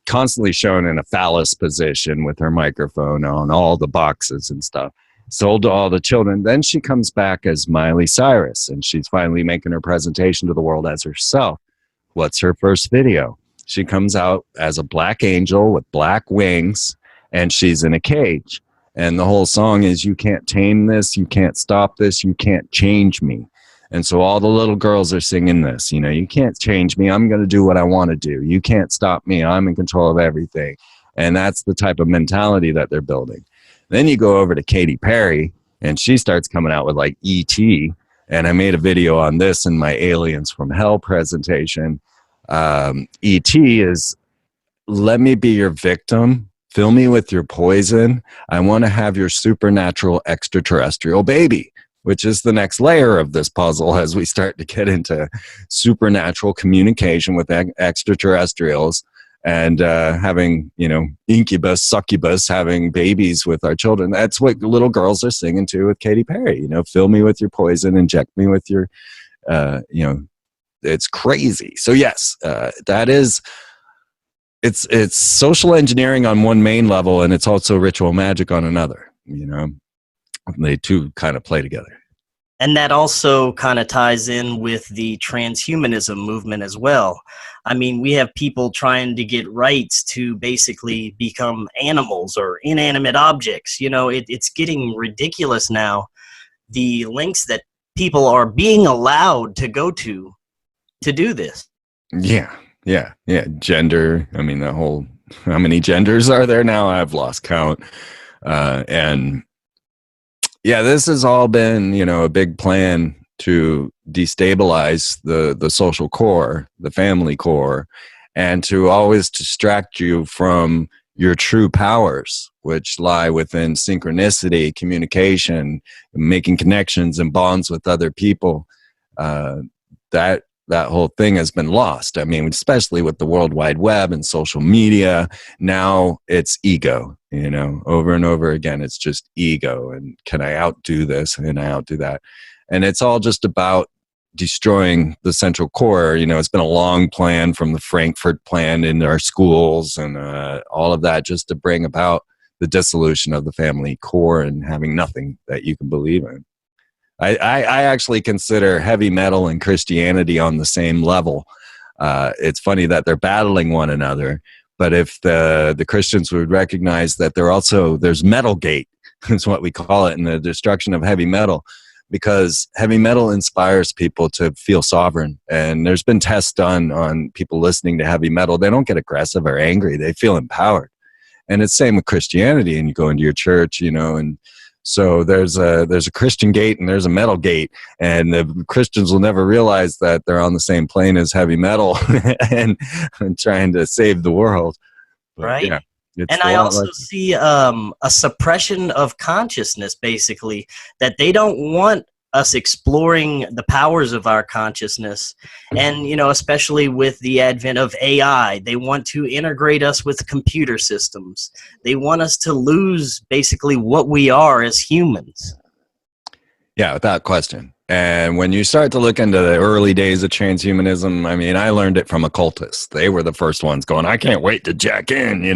constantly shown in a phallus position with her microphone on all the boxes and stuff, sold to all the children. Then she comes back as Miley Cyrus, and she's finally making her presentation to the world as herself. What's her first video? She comes out as a black angel with black wings, and she's in a cage. And the whole song is, you can't tame this, you can't stop this, you can't change me. And so all the little girls are singing this, you can't change me, I'm going to do what I want to do. You can't stop me, I'm in control of everything. And that's the type of mentality that they're building. Then you go over to Katy Perry, and she starts coming out with like E.T., and I made a video on this in my Aliens from Hell presentation. E.T. is, let me be your victim, fill me with your poison, I want to have your supernatural extraterrestrial baby, which is the next layer of this puzzle as we start to get into supernatural communication with extraterrestrials and having, incubus, succubus, having babies with our children. That's what little girls are singing to with Katy Perry, fill me with your poison, inject me with your, it's crazy. So yes, that is, it's social engineering on one main level, and it's also ritual magic on another, They two kind of play together. And that also kind of ties in with the transhumanism movement as well. I mean, we have people trying to get rights to basically become animals or inanimate objects. It's getting ridiculous now, the lengths that people are being allowed to go to do this. Yeah. Gender. I mean, how many genders are there now? I've lost count. And yeah, this has all been, a big plan to destabilize the social core, the family core, and to always distract you from your true powers, which lie within synchronicity, communication, making connections and bonds with other people. That whole thing has been lost. I mean, especially with the World Wide Web and social media, now it's ego, over and over again, it's just ego. And can I outdo this? Can I outdo that? And it's all just about destroying the central core. It's been a long plan from the Frankfurt Plan in our schools and all of that, just to bring about the dissolution of the family core and having nothing that you can believe in. I actually consider heavy metal and Christianity on the same level. It's funny that they're battling one another, but if the Christians would recognize that there's Metalgate, is what we call it, in the destruction of heavy metal, because heavy metal inspires people to feel sovereign. And there's been tests done on people listening to heavy metal. They don't get aggressive or angry. They feel empowered. And it's same with Christianity, and you go into your church, and so there's a Christian gate and there's a metal gate, and the Christians will never realize that they're on the same plane as heavy metal and trying to save the world. But right. Yeah, and I also see a suppression of consciousness, basically, that they don't want us exploring the powers of our consciousness. And, especially with the advent of AI, they want to integrate us with computer systems. They want us to lose basically what we are as humans. Yeah, without question. And when you start to look into the early days of transhumanism, I mean, I learned it from occultists. They were the first ones going, I can't wait to jack in,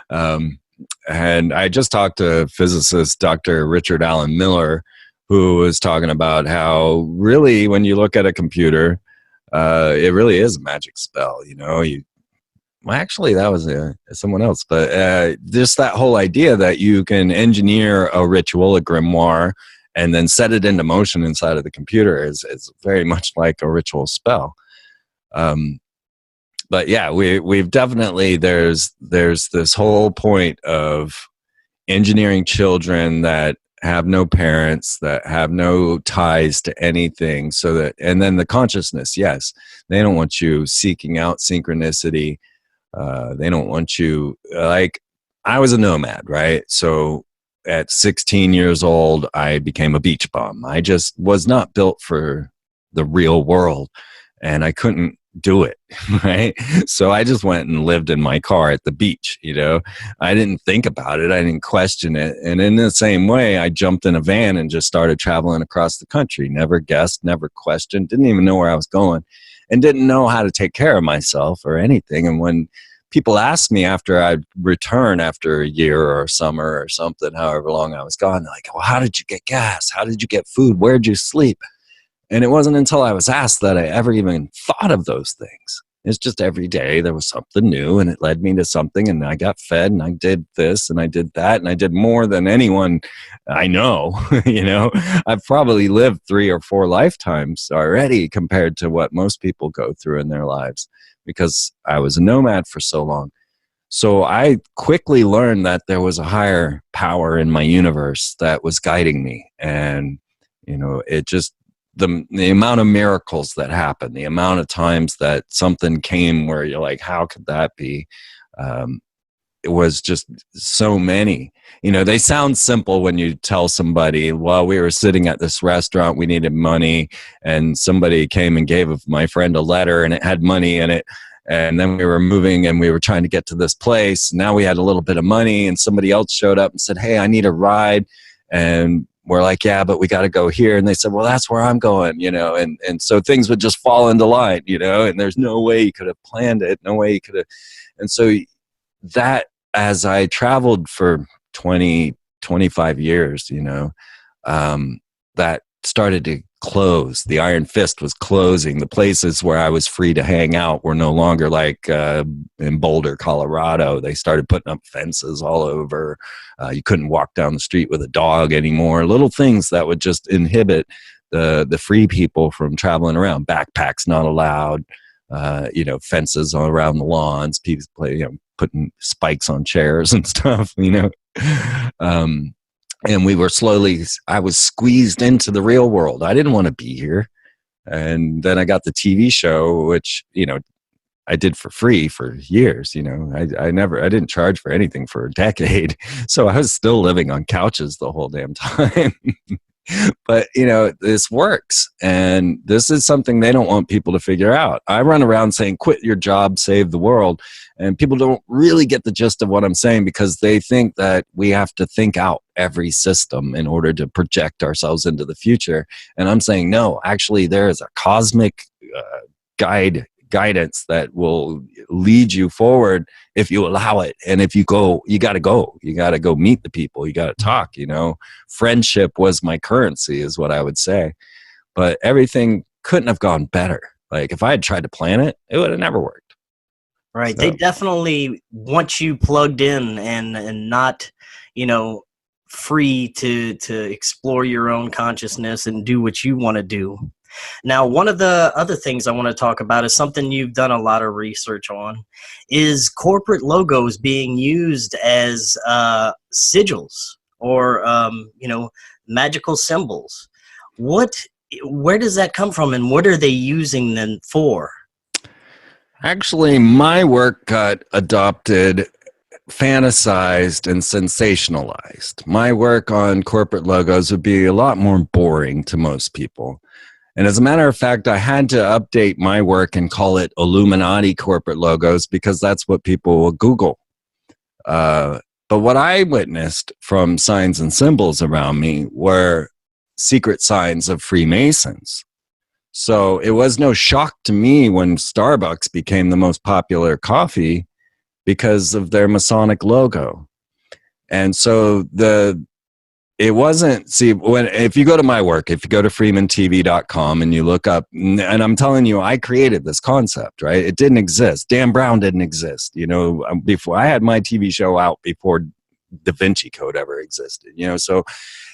and I just talked to physicist Dr. Richard Allen Miller, who was talking about how really when you look at a computer, it really is a magic spell. Actually, that was someone else, but just that whole idea that you can engineer a ritual, a grimoire, and then set it into motion inside of the computer is very much like a ritual spell. But yeah, we've definitely, there's this whole point of engineering children that have no parents, that have no ties to anything, so that, and then the consciousness, yes, they don't want you seeking out synchronicity. They don't want you, like, I was a nomad, right? So at 16 years old, I became a beach bum. I just was not built for the real world, and I couldn't do it, right? So I just went and lived in my car at the beach, you know. I didn't think about it. I didn't question it. And in the same way, I jumped in a van and just started traveling across the country. Never guessed, never questioned, didn't even know where I was going, and didn't know how to take care of myself or anything. And when people asked me after I'd return after a year or summer or something, however long I was gone, they're like, well, how did you get gas? How did you get food? Where'd you sleep? And it wasn't until I was asked that I ever even thought of those things. It's just every day there was something new, and it led me to something, and I got fed, and I did this, and I did that, and I did more than anyone I know. You know, I've probably lived 3 or 4 lifetimes already compared to what most people go through in their lives, because I was a nomad for so long. So I quickly learned that there was a higher power in my universe that was guiding me. And, you know, it just, the amount of miracles that happened, the amount of times that something came where you're like, how could that be? It was just so many. You know, they sound simple when you tell somebody, well, we were sitting at this restaurant, we needed money, and somebody came and gave my friend a letter and it had money in it. And then we were moving and we were trying to get to this place. Now we had a little bit of money, and somebody else showed up and said, hey, I need a ride. And we're like, yeah, but we got to go here. And they said, well, that's where I'm going, you know. And so things would just fall into line, you know, and there's no way you could have planned it. No way you could have. And so that, as I traveled for 20, 25 years, you know, that started to close. The iron fist was closing. The places where I was free to hang out were no longer like in Boulder, Colorado. They started putting up fences all over. You couldn't walk down the street with a dog anymore. Little things that would just inhibit the free people from traveling around. Backpacks not allowed. You know, fences all around the lawns. People putting spikes on chairs and stuff. You know. And we were I was squeezed into the real world. I didn't want to be here. And then I got the TV show, which, you know, I did for free for years. You know, I didn't charge for anything for a decade. So I was still living on couches the whole damn time. But, you know, this works. And this is something they don't want people to figure out. I run around saying, quit your job, save the world. And people don't really get the gist of what I'm saying, because they think that we have to think out every system in order to project ourselves into the future. And I'm saying, no, actually, there is a cosmic guidance that will lead you forward if you allow it. And if you go, you got to go. You got to go meet the people. You got to talk, you know. Friendship was my currency, is what I would say. But everything couldn't have gone better. Like, if I had tried to plan it, it would have never worked. Right. So. They definitely want you plugged in and not, you know, free to explore your own consciousness and do what you want to do. Now, one of the other things I want to talk about is something you've done a lot of research on, is corporate logos being used as sigils or, you know, magical symbols. Where does that come from, and what are they using them for? Actually, my work got adopted, fantasized, and sensationalized. My work on corporate logos would be a lot more boring to most people. And as a matter of fact, I had to update my work and call it Illuminati corporate logos, because that's what people will Google. But what I witnessed from signs and symbols around me were secret signs of Freemasons. So it was no shock to me when Starbucks became the most popular coffee because of their Masonic logo. And so it wasn't, if you go to my work, if you go to freemantv.com and you look up, and I'm telling you, I created this concept, right? It didn't exist. Dan Brown didn't exist. You know, before I had my TV show out before Da Vinci Code ever existed, you know, so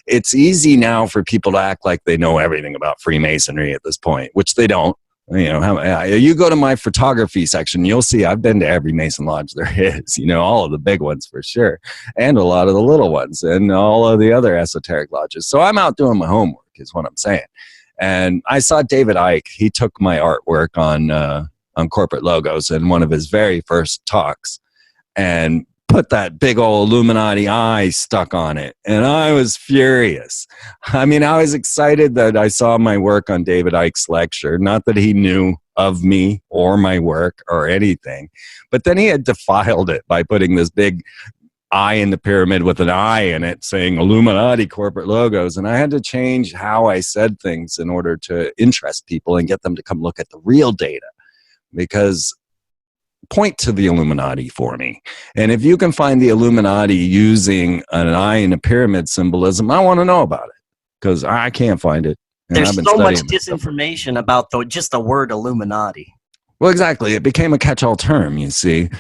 it's easy now for people to act like they know everything about Freemasonry at this point, which they don't. You know, you go to my photography section, you'll see I've been to every Mason Lodge there is, you know, all of the big ones for sure, and a lot of the little ones, and all of the other esoteric lodges. So I'm out doing my homework, is what I'm saying. And I saw David Icke. He took my artwork on corporate logos in one of his very first talks, and put that big old Illuminati eye stuck on it. And I was furious. I mean, I was excited that I saw my work on David Icke's lecture. Not that he knew of me or my work or anything, but then he had defiled it by putting this big eye in the pyramid with an eye in it saying Illuminati corporate logos. And I had to change how I said things in order to interest people and get them to come look at the real data, because point to the Illuminati for me. And if you can find the Illuminati using an eye in a pyramid symbolism, I want to know about it, because I can't find it. And there's so much disinformation about just the word Illuminati. Well, exactly. It became a catch-all term, you see.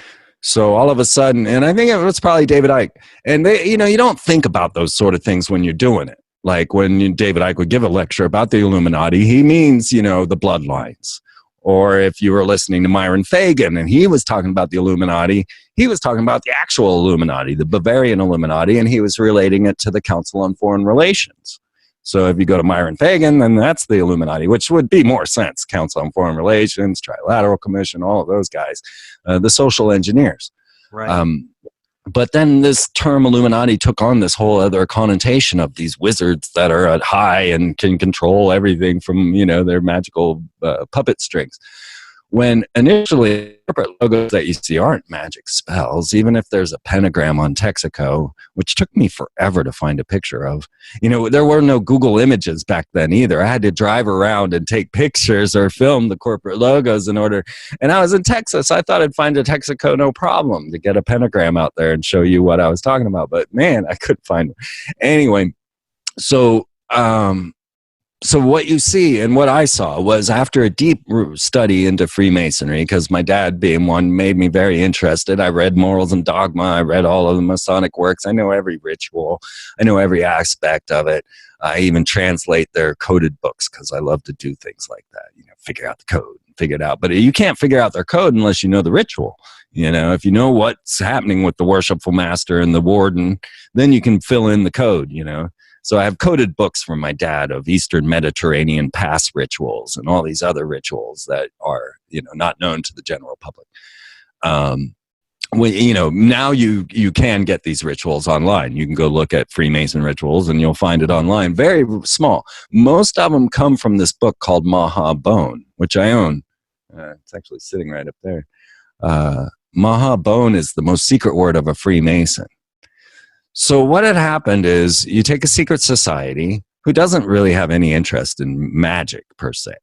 So all of a sudden, and I think it was probably David Icke. And they, you don't think about those sort of things when you're doing it. Like when David Icke would give a lecture about the Illuminati, he means, the bloodlines. Or if you were listening to Myron Fagan and he was talking about the Illuminati, he was talking about the actual Illuminati, the Bavarian Illuminati, and he was relating it to the Council on Foreign Relations. So if you go to Myron Fagan, then that's the Illuminati, which would be more sense. Council on Foreign Relations, Trilateral Commission, all of those guys, the social engineers. Right. But then this term Illuminati took on this whole other connotation of these wizards that are at high and can control everything from, their magical puppet strings. When initially corporate logos that you see aren't magic spells, even if there's a pentagram on Texaco, which took me forever to find a picture of. There were no Google images back then either. I had to drive around and take pictures or film the corporate logos in order. And I was in Texas. I thought I'd find a Texaco no problem to get a pentagram out there and show you what I was talking about. But man, I couldn't find it. Anyway, so what you see and what I saw was, after a deep study into Freemasonry, because my dad being one made me very interested. I read Morals and Dogma. I read all of the Masonic works. I know every ritual. I know every aspect of it. I even translate their coded books because I love to do things like that. Figure out the code, figure it out. But you can't figure out their code unless you know the ritual. If you know what's happening with the worshipful master and the warden, then you can fill in the code, So I have coded books from my dad of Eastern Mediterranean pass rituals and all these other rituals that are, not known to the general public. Now you can get these rituals online. You can go look at Freemason rituals and you'll find it online. Very small. Most of them come from this book called Mahabone, which I own. It's actually sitting right up there. Mahabone is the most secret word of a Freemason. So what had happened is, you take a secret society who doesn't really have any interest in magic per se.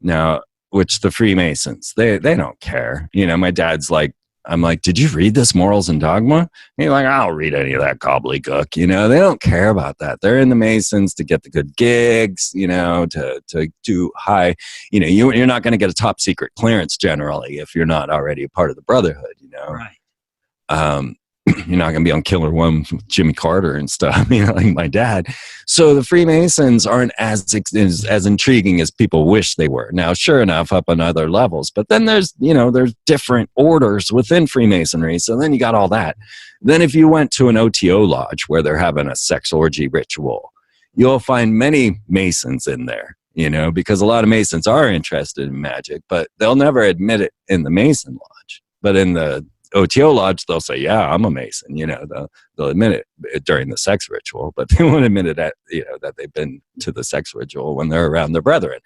Now, which the Freemasons, they don't care. My dad's like, I'm like, did you read this Morals and Dogma? And he's like, I don't read any of that gobbledygook. They don't care about that. They're in the Masons to get the good gigs, to do high, you're not going to get a top secret clearance generally if you're not already a part of the Brotherhood, Right. You're not going to be on Killer One with Jimmy Carter and stuff, like my dad. So the Freemasons aren't as intriguing as people wish they were. Now, sure enough, up on other levels. But then there's different orders within Freemasonry. So then you got all that. Then if you went to an OTO lodge where they're having a sex orgy ritual, you'll find many Masons in there, because a lot of Masons are interested in magic, but they'll never admit it in the Mason lodge. But in the OTO lodge, they'll say, yeah, I'm a Mason, they'll admit it during the sex ritual, but they won't admit it that they've been to the sex ritual when they're around their brethren.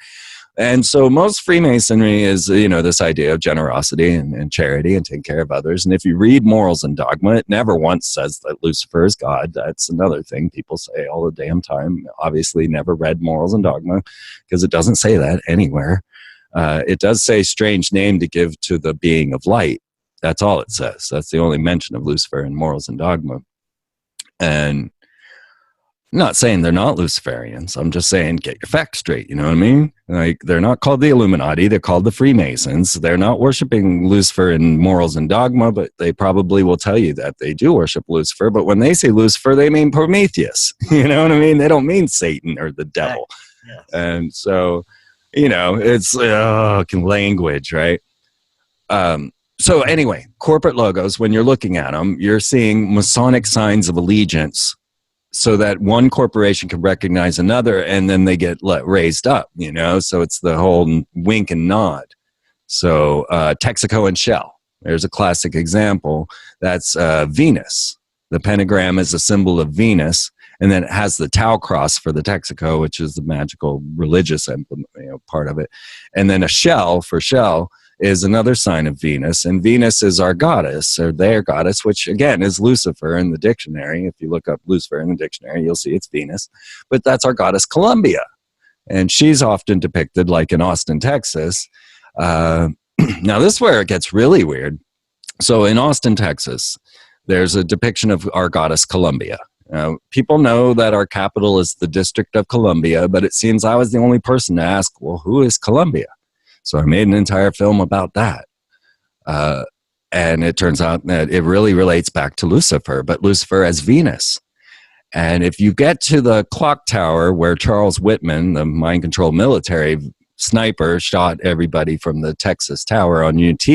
And so most Freemasonry is, this idea of generosity and charity and taking care of others. And if you read Morals and Dogma, it never once says that Lucifer is God. That's another thing people say all the damn time. Obviously never read Morals and Dogma, because it doesn't say that anywhere. It does say strange name to give to the being of light. That's all it says. That's the only mention of Lucifer in Morals and Dogma. And I'm not saying they're not Luciferians. I'm just saying, get your facts straight. You know what I mean? Like, they're not called the Illuminati. They're called the Freemasons. They're not worshiping Lucifer in Morals and Dogma, but they probably will tell you that they do worship Lucifer. But when they say Lucifer, they mean Prometheus. You know what I mean? They don't mean Satan or the devil. Yes. And so, it's language, right? So anyway, corporate logos, when you're looking at them, you're seeing Masonic signs of allegiance so that one corporation can recognize another, and then they get raised up, so it's the whole wink and nod. So Texaco and Shell, There's a classic example. That's Venus. The pentagram is a symbol of Venus, and then it has the Tau cross for the Texaco, which is the magical religious emblem, part of it. And then a shell for shell is another sign of Venus, and Venus is our goddess, or their goddess, which again is Lucifer in the dictionary. If you look up Lucifer in the dictionary, you'll see it's Venus, but that's our goddess Columbia, and she's often depicted like in Austin, Texas. Now this is where it gets really weird. So in Austin, Texas, there's a depiction of our goddess Columbia. People know that our capital is the District of Columbia, but it seems I was the only person to ask, well, who is Columbia? So I made an entire film about that. And it turns out that it really relates back to Lucifer, but Lucifer as Venus. And if you get to the clock tower where Charles Whitman, the mind control military sniper, shot everybody from the Texas Tower on UT,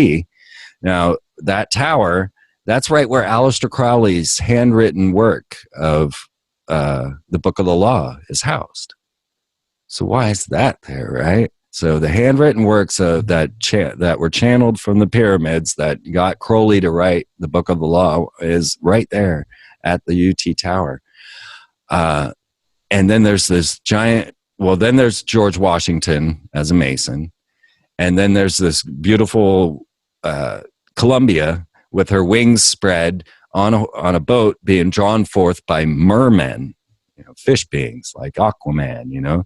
now that tower, that's right where Aleister Crowley's handwritten work of the Book of the Law is housed. So why is that there, right? So the handwritten works that were channeled from the pyramids that got Crowley to write the Book of the Law is right there at the UT Tower. And then there's this giant, then there's George Washington as a Mason. And then there's this beautiful Columbia with her wings spread on a boat being drawn forth by mermen, fish beings like Aquaman,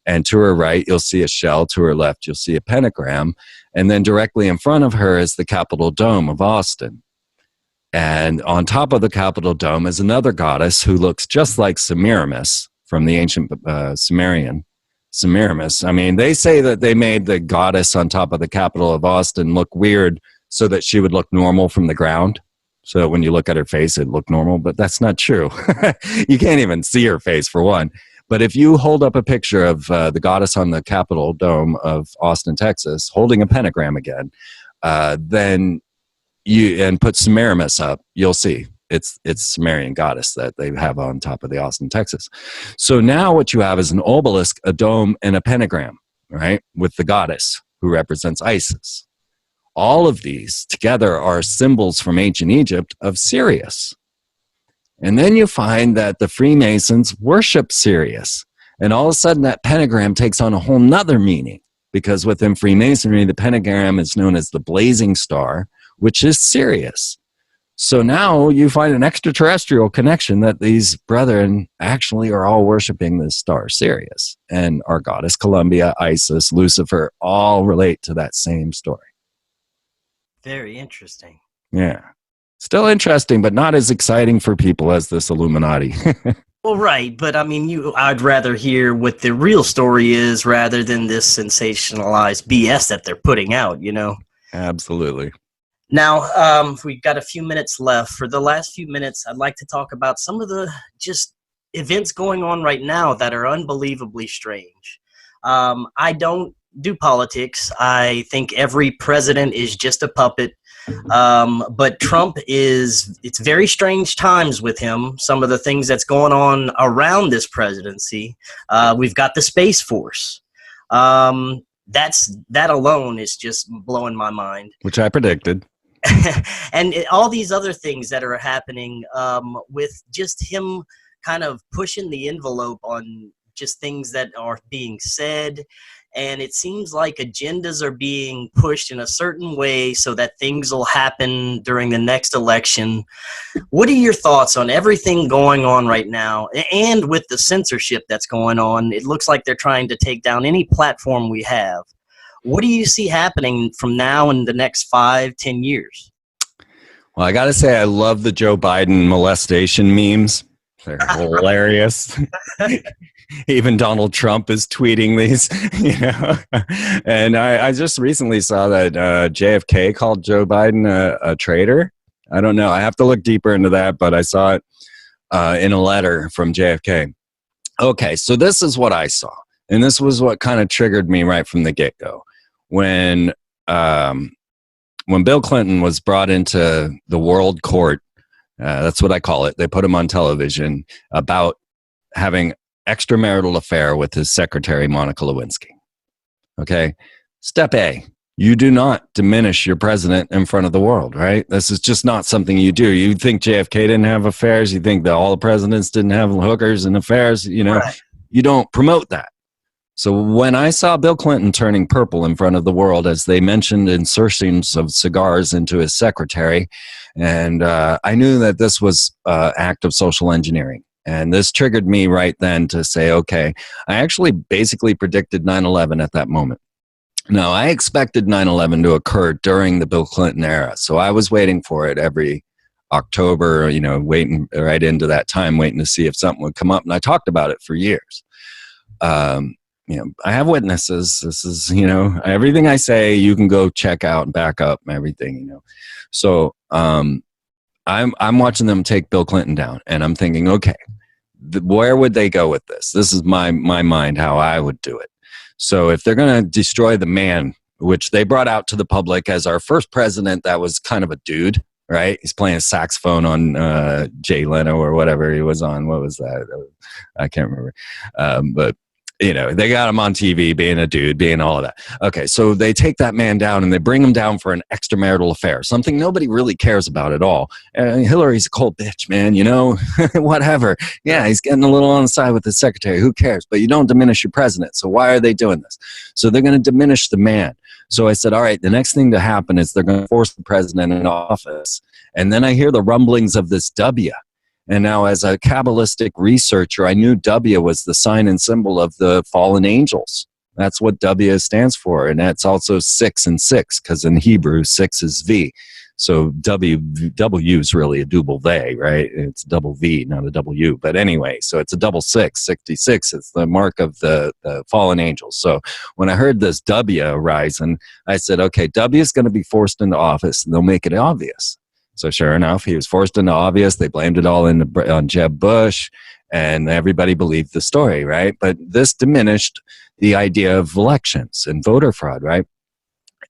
And to her right, you'll see a shell. To her left, you'll see a pentagram. And then directly in front of her is the Capitol Dome of Austin. And on top of the Capitol Dome is another goddess who looks just like Semiramis from the ancient Sumerian. Semiramis. I mean, they say that they made the goddess on top of the Capitol of Austin look weird so that she would look normal from the ground. So when you look at her face, it'd look normal. But that's not true. You can't even see her face, for one. But if you hold up a picture of the goddess on the Capitol Dome of Austin, Texas, holding a pentagram again, then and put Semiramis up, you'll see it's Sumerian goddess that they have on top of the Austin, Texas. So now what you have is an obelisk, a dome, and a pentagram, right, with the goddess who represents Isis. All of these together are symbols from ancient Egypt of Sirius. And then you find that the Freemasons worship Sirius. And all of a sudden that pentagram takes on a whole nother meaning, because within Freemasonry, the pentagram is known as the blazing star, which is Sirius. So now you find an extraterrestrial connection that these brethren actually are all worshiping this star Sirius. And our goddess Columbia, Isis, Lucifer, all relate to that same story. Very interesting. Yeah. Still interesting, but not as exciting for people as this Illuminati. Well, right, but I mean, I'd rather hear what the real story is rather than this sensationalized BS that they're putting out, Absolutely. Now, we've got a few minutes left. For the last few minutes, I'd like to talk about some of the just events going on right now that are unbelievably strange. I don't do politics. I think every president is just a puppet. But Trump it's very strange times with him. Some of the things that's going on around this presidency. We've got the Space Force. That alone is just blowing my mind. Which I predicted. And all these other things that are happening with just him kind of pushing the envelope on just things that are being said. And it seems like agendas are being pushed in a certain way so that things will happen during the next election. What are your thoughts on everything going on right now? And with the censorship that's going on, it looks like they're trying to take down any platform we have. What do you see happening from now in the next 5-10 years? Well, I got to say, I love the Joe Biden molestation memes. They're hilarious. Even Donald Trump is tweeting these, And I just recently saw that JFK called Joe Biden a traitor. I don't know. I have to look deeper into that, but I saw it in a letter from JFK. Okay, so this is what I saw. And this was what kind of triggered me right from the get-go. When Bill Clinton was brought into the world court, that's what I call it. They put him on television about having extramarital affair with his secretary, Monica Lewinsky. Okay. Step A, You do not diminish your president in front of the world, right? This is just not something you do. You think JFK didn't have affairs? You think that all the presidents didn't have hookers and affairs? You know, Right. you don't promote that. So when I saw Bill Clinton turning purple in front of the world, as they mentioned insertions of cigars into his secretary, and I knew that this was an act of social engineering. And this triggered me right then to say, okay, I actually basically predicted 9/11 at that moment. Now, I expected 9/11 to occur during the Bill Clinton era. So I was waiting for it every October, you know, waiting right into that time, waiting to see if something would come up. And I talked about it for years. You know, I have witnesses. This is, you know, everything I say, you can go check out and back up and everything, you know. So I'm watching them take Bill Clinton down, and I'm thinking, okay, where would they go with this? This is my mind, how I would do it. So if they're going to destroy the man, which they brought out to the public as our first president, that was kind of a dude, right? He's playing a saxophone on Jay Leno or whatever he was on. What was that? I can't remember. But you know, they got him on TV being a dude, being all of that. Okay, so they take that man down and they bring him down for an extramarital affair, something nobody really cares about at all. Hillary's a cold bitch, man, you know, whatever. Yeah, he's getting a little on the side with his secretary. Who cares? But you don't diminish your president. So why are they doing this? So they're going to diminish the man. So I said, all right, the next thing to happen is they're going to force the president in office. And then I hear the rumblings of this W. And now, as a Kabbalistic researcher, I knew W was the sign and symbol of the fallen angels. That's what W stands for. And that's also 6 and 6, because in Hebrew, 6 is V. So W is really a double they, right? It's double V, not a W. But anyway, so it's a double 6. 66 is the mark of the fallen angels. So when I heard this W arise, and I said, okay, W is going to be forced into office, and they'll make it obvious. So sure enough, he was forced into office. They blamed it all on Jeb Bush, and everybody believed the story, right? But this diminished the idea of elections and voter fraud, right?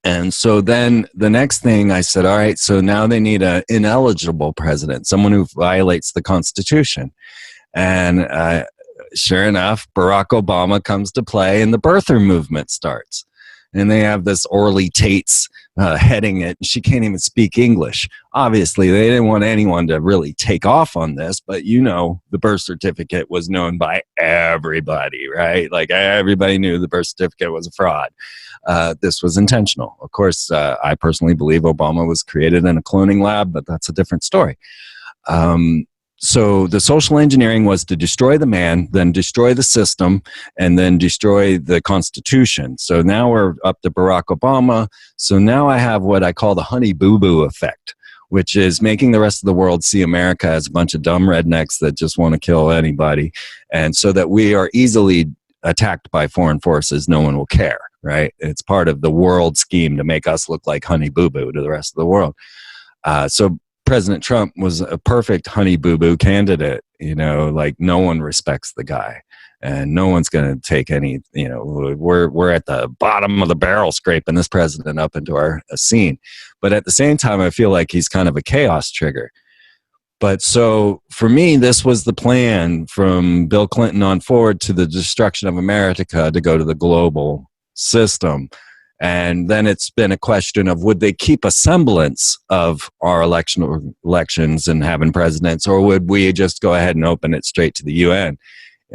And so then the next thing I said, all right, so now they need an ineligible president, someone who violates the Constitution. And sure enough, Barack Obama comes to play, and the birther movement starts. And they have this Orly Tate's heading it. She can't even speak English. Obviously, they didn't want anyone to really take off on this, but you know, the birth certificate was known by everybody, right? Like everybody knew the birth certificate was a fraud. This was intentional. Of course, I personally believe Obama was created in a cloning lab, but that's a different story. So the social engineering was to destroy the man, then destroy the system, and then destroy the Constitution. So now we're up to Barack Obama. So now I have what I call the honey boo-boo effect, which is making the rest of the world see America as a bunch of dumb rednecks that just want to kill anybody. And so that we are easily attacked by foreign forces, no one will care, right? It's part of the world scheme to make us look like honey boo-boo to the rest of the world. So President Trump was a perfect honey boo-boo candidate. You know, like no one respects the guy, and no one's going to take any, you know, we're at the bottom of the barrel scraping this president up into our scene. But at the same time, I feel like he's kind of a chaos trigger. But so for me, this was the plan from Bill Clinton on forward to the destruction of America to go to the global system. And then it's been a question of would they keep a semblance of our elections and having presidents, or would we just go ahead and open it straight to the UN?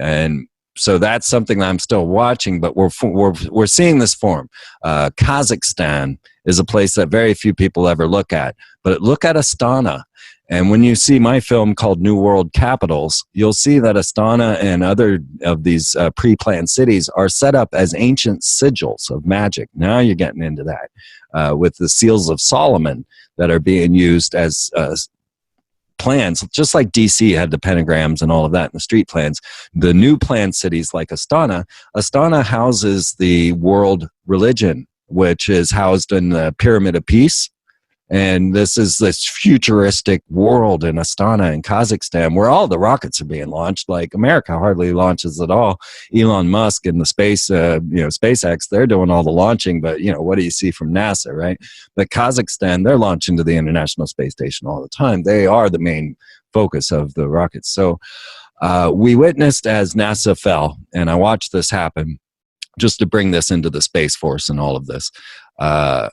And so that's something that I'm still watching, but we're seeing this form. Kazakhstan is a place that very few people ever look at, but look at Astana. And when you see my film called New World Capitals, you'll see that Astana and other of these pre-planned cities are set up as ancient sigils of magic. Now you're getting into that with the seals of Solomon that are being used as plans, just like DC had the pentagrams and all of that in the street plans. The new planned cities like Astana houses the world religion, which is housed in the Pyramid of Peace. And this is this futuristic world in Astana in Kazakhstan where all the rockets are being launched. Like America hardly launches at all. Elon Musk and the space, SpaceX, they're doing all the launching. But, you know, what do you see from NASA, right? But Kazakhstan, they're launching to the International Space Station all the time. They are the main focus of the rockets. So we witnessed as NASA fell, and I watched this happen. just to bring this into the Space Force and all of this. I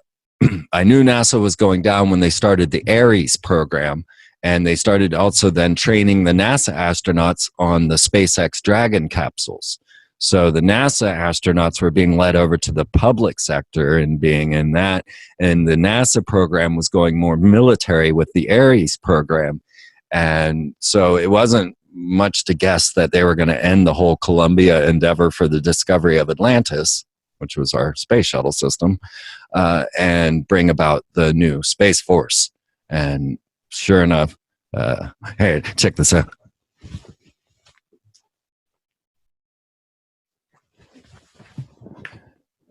knew NASA was going down when they started the Ares program, and they started also then training the NASA astronauts on the SpaceX Dragon capsules. So the NASA astronauts were being led over to the public sector and being in that, and the NASA program was going more military with the Ares program. And so it wasn't much to guess that they were going to end the whole Columbia endeavor for the discovery of Atlantis, which was our space shuttle system, and bring about the new Space Force. And sure enough, hey, check this out.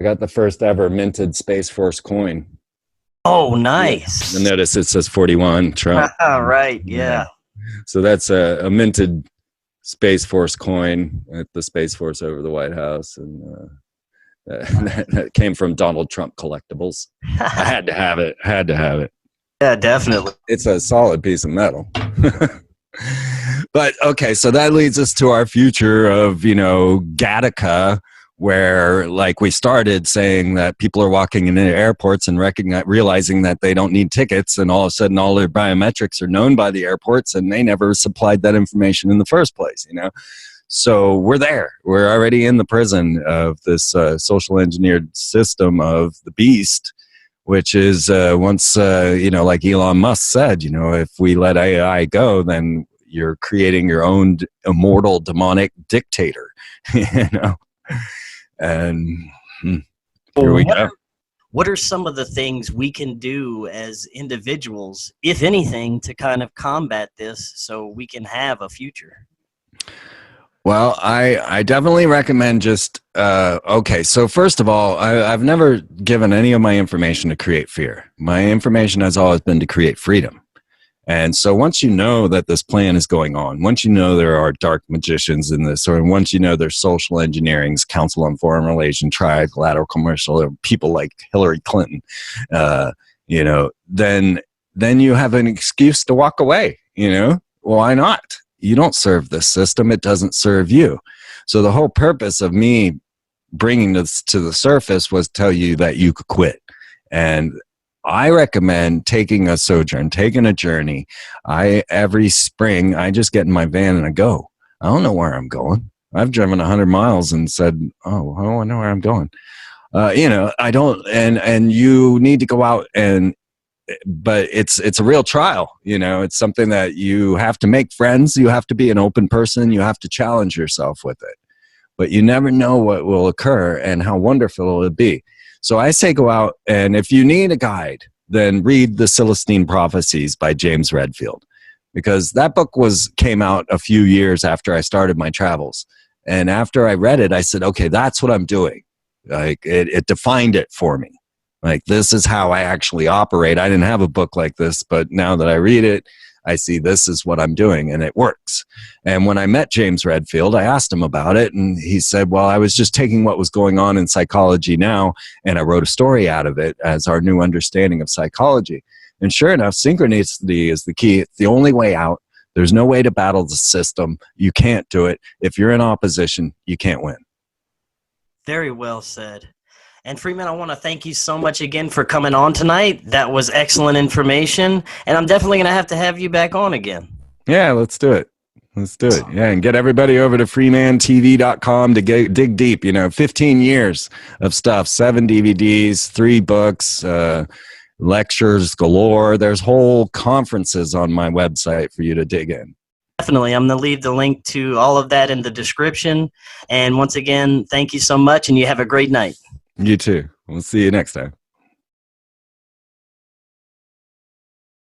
I got the first ever minted Space Force coin. Oh, nice. And notice it says 41 Trump. Right, yeah. So that's a minted Space Force coin at the Space Force over the White House. And that came from Donald Trump Collectibles. I had to have it. Yeah, definitely. It's a solid piece of metal. But okay, so that leads us to our future of, Gattaca, where like we started saying that people are walking into airports and realizing that they don't need tickets, and all of a sudden all their biometrics are known by the airports, and they never supplied that information in the first place, So we're there. We're already in the prison of this social engineered system of the beast, which is once, like Elon Musk said, if we let AI go, then you're creating your own immortal demonic dictator, And here we go. What are some of the things we can do as individuals, if anything, to kind of combat this so we can have a future? Well, I definitely recommend just, okay, so first of all, I've never given any of my information to create fear. My information has always been to create freedom. And so once you know that this plan is going on, once you know there are dark magicians in this, or once you know there's social engineering's Council on Foreign Relations, trilateral commercial, or people like Hillary Clinton, then you have an excuse to walk away, Why not? You don't serve this system. It doesn't serve you. So the whole purpose of me bringing this to the surface was tell you that you could quit. And I recommend taking a sojourn, taking a journey. Every spring, I just get in my van and I go. I don't know where I'm going. I've driven 100 miles and said, oh, I know where I'm going. I don't, and you need to go out but it's a real trial. It's something that you have to make friends. You have to be an open person. You have to challenge yourself with it, but you never know what will occur and how wonderful it'll be. So I say go out, and if you need a guide, then read the Celestine Prophecies by James Redfield, because that book came out a few years after I started my travels. And after I read it, I said, okay, that's what I'm doing. Like it defined it for me. Like, this is how I actually operate. I didn't have a book like this, but now that I read it, I see this is what I'm doing, and it works. And when I met James Redfield, I asked him about it, and he said, well, I was just taking what was going on in psychology now, and I wrote a story out of it as our new understanding of psychology. And sure enough, synchronicity is the key. It's the only way out. There's no way to battle the system. You can't do it. If you're in opposition, you can't win. Very well said. And Freeman, I want to thank you so much again for coming on tonight. That was excellent information, and I'm definitely going to have you back on again. Yeah, let's do it. Yeah, and get everybody over to freemantv.com to dig deep. 15 years of stuff, 7 DVDs, 3 books, lectures galore. There's whole conferences on my website for you to dig in. Definitely. I'm going to leave the link to all of that in the description. And once again, thank you so much, and you have a great night. You too. We'll see you next time.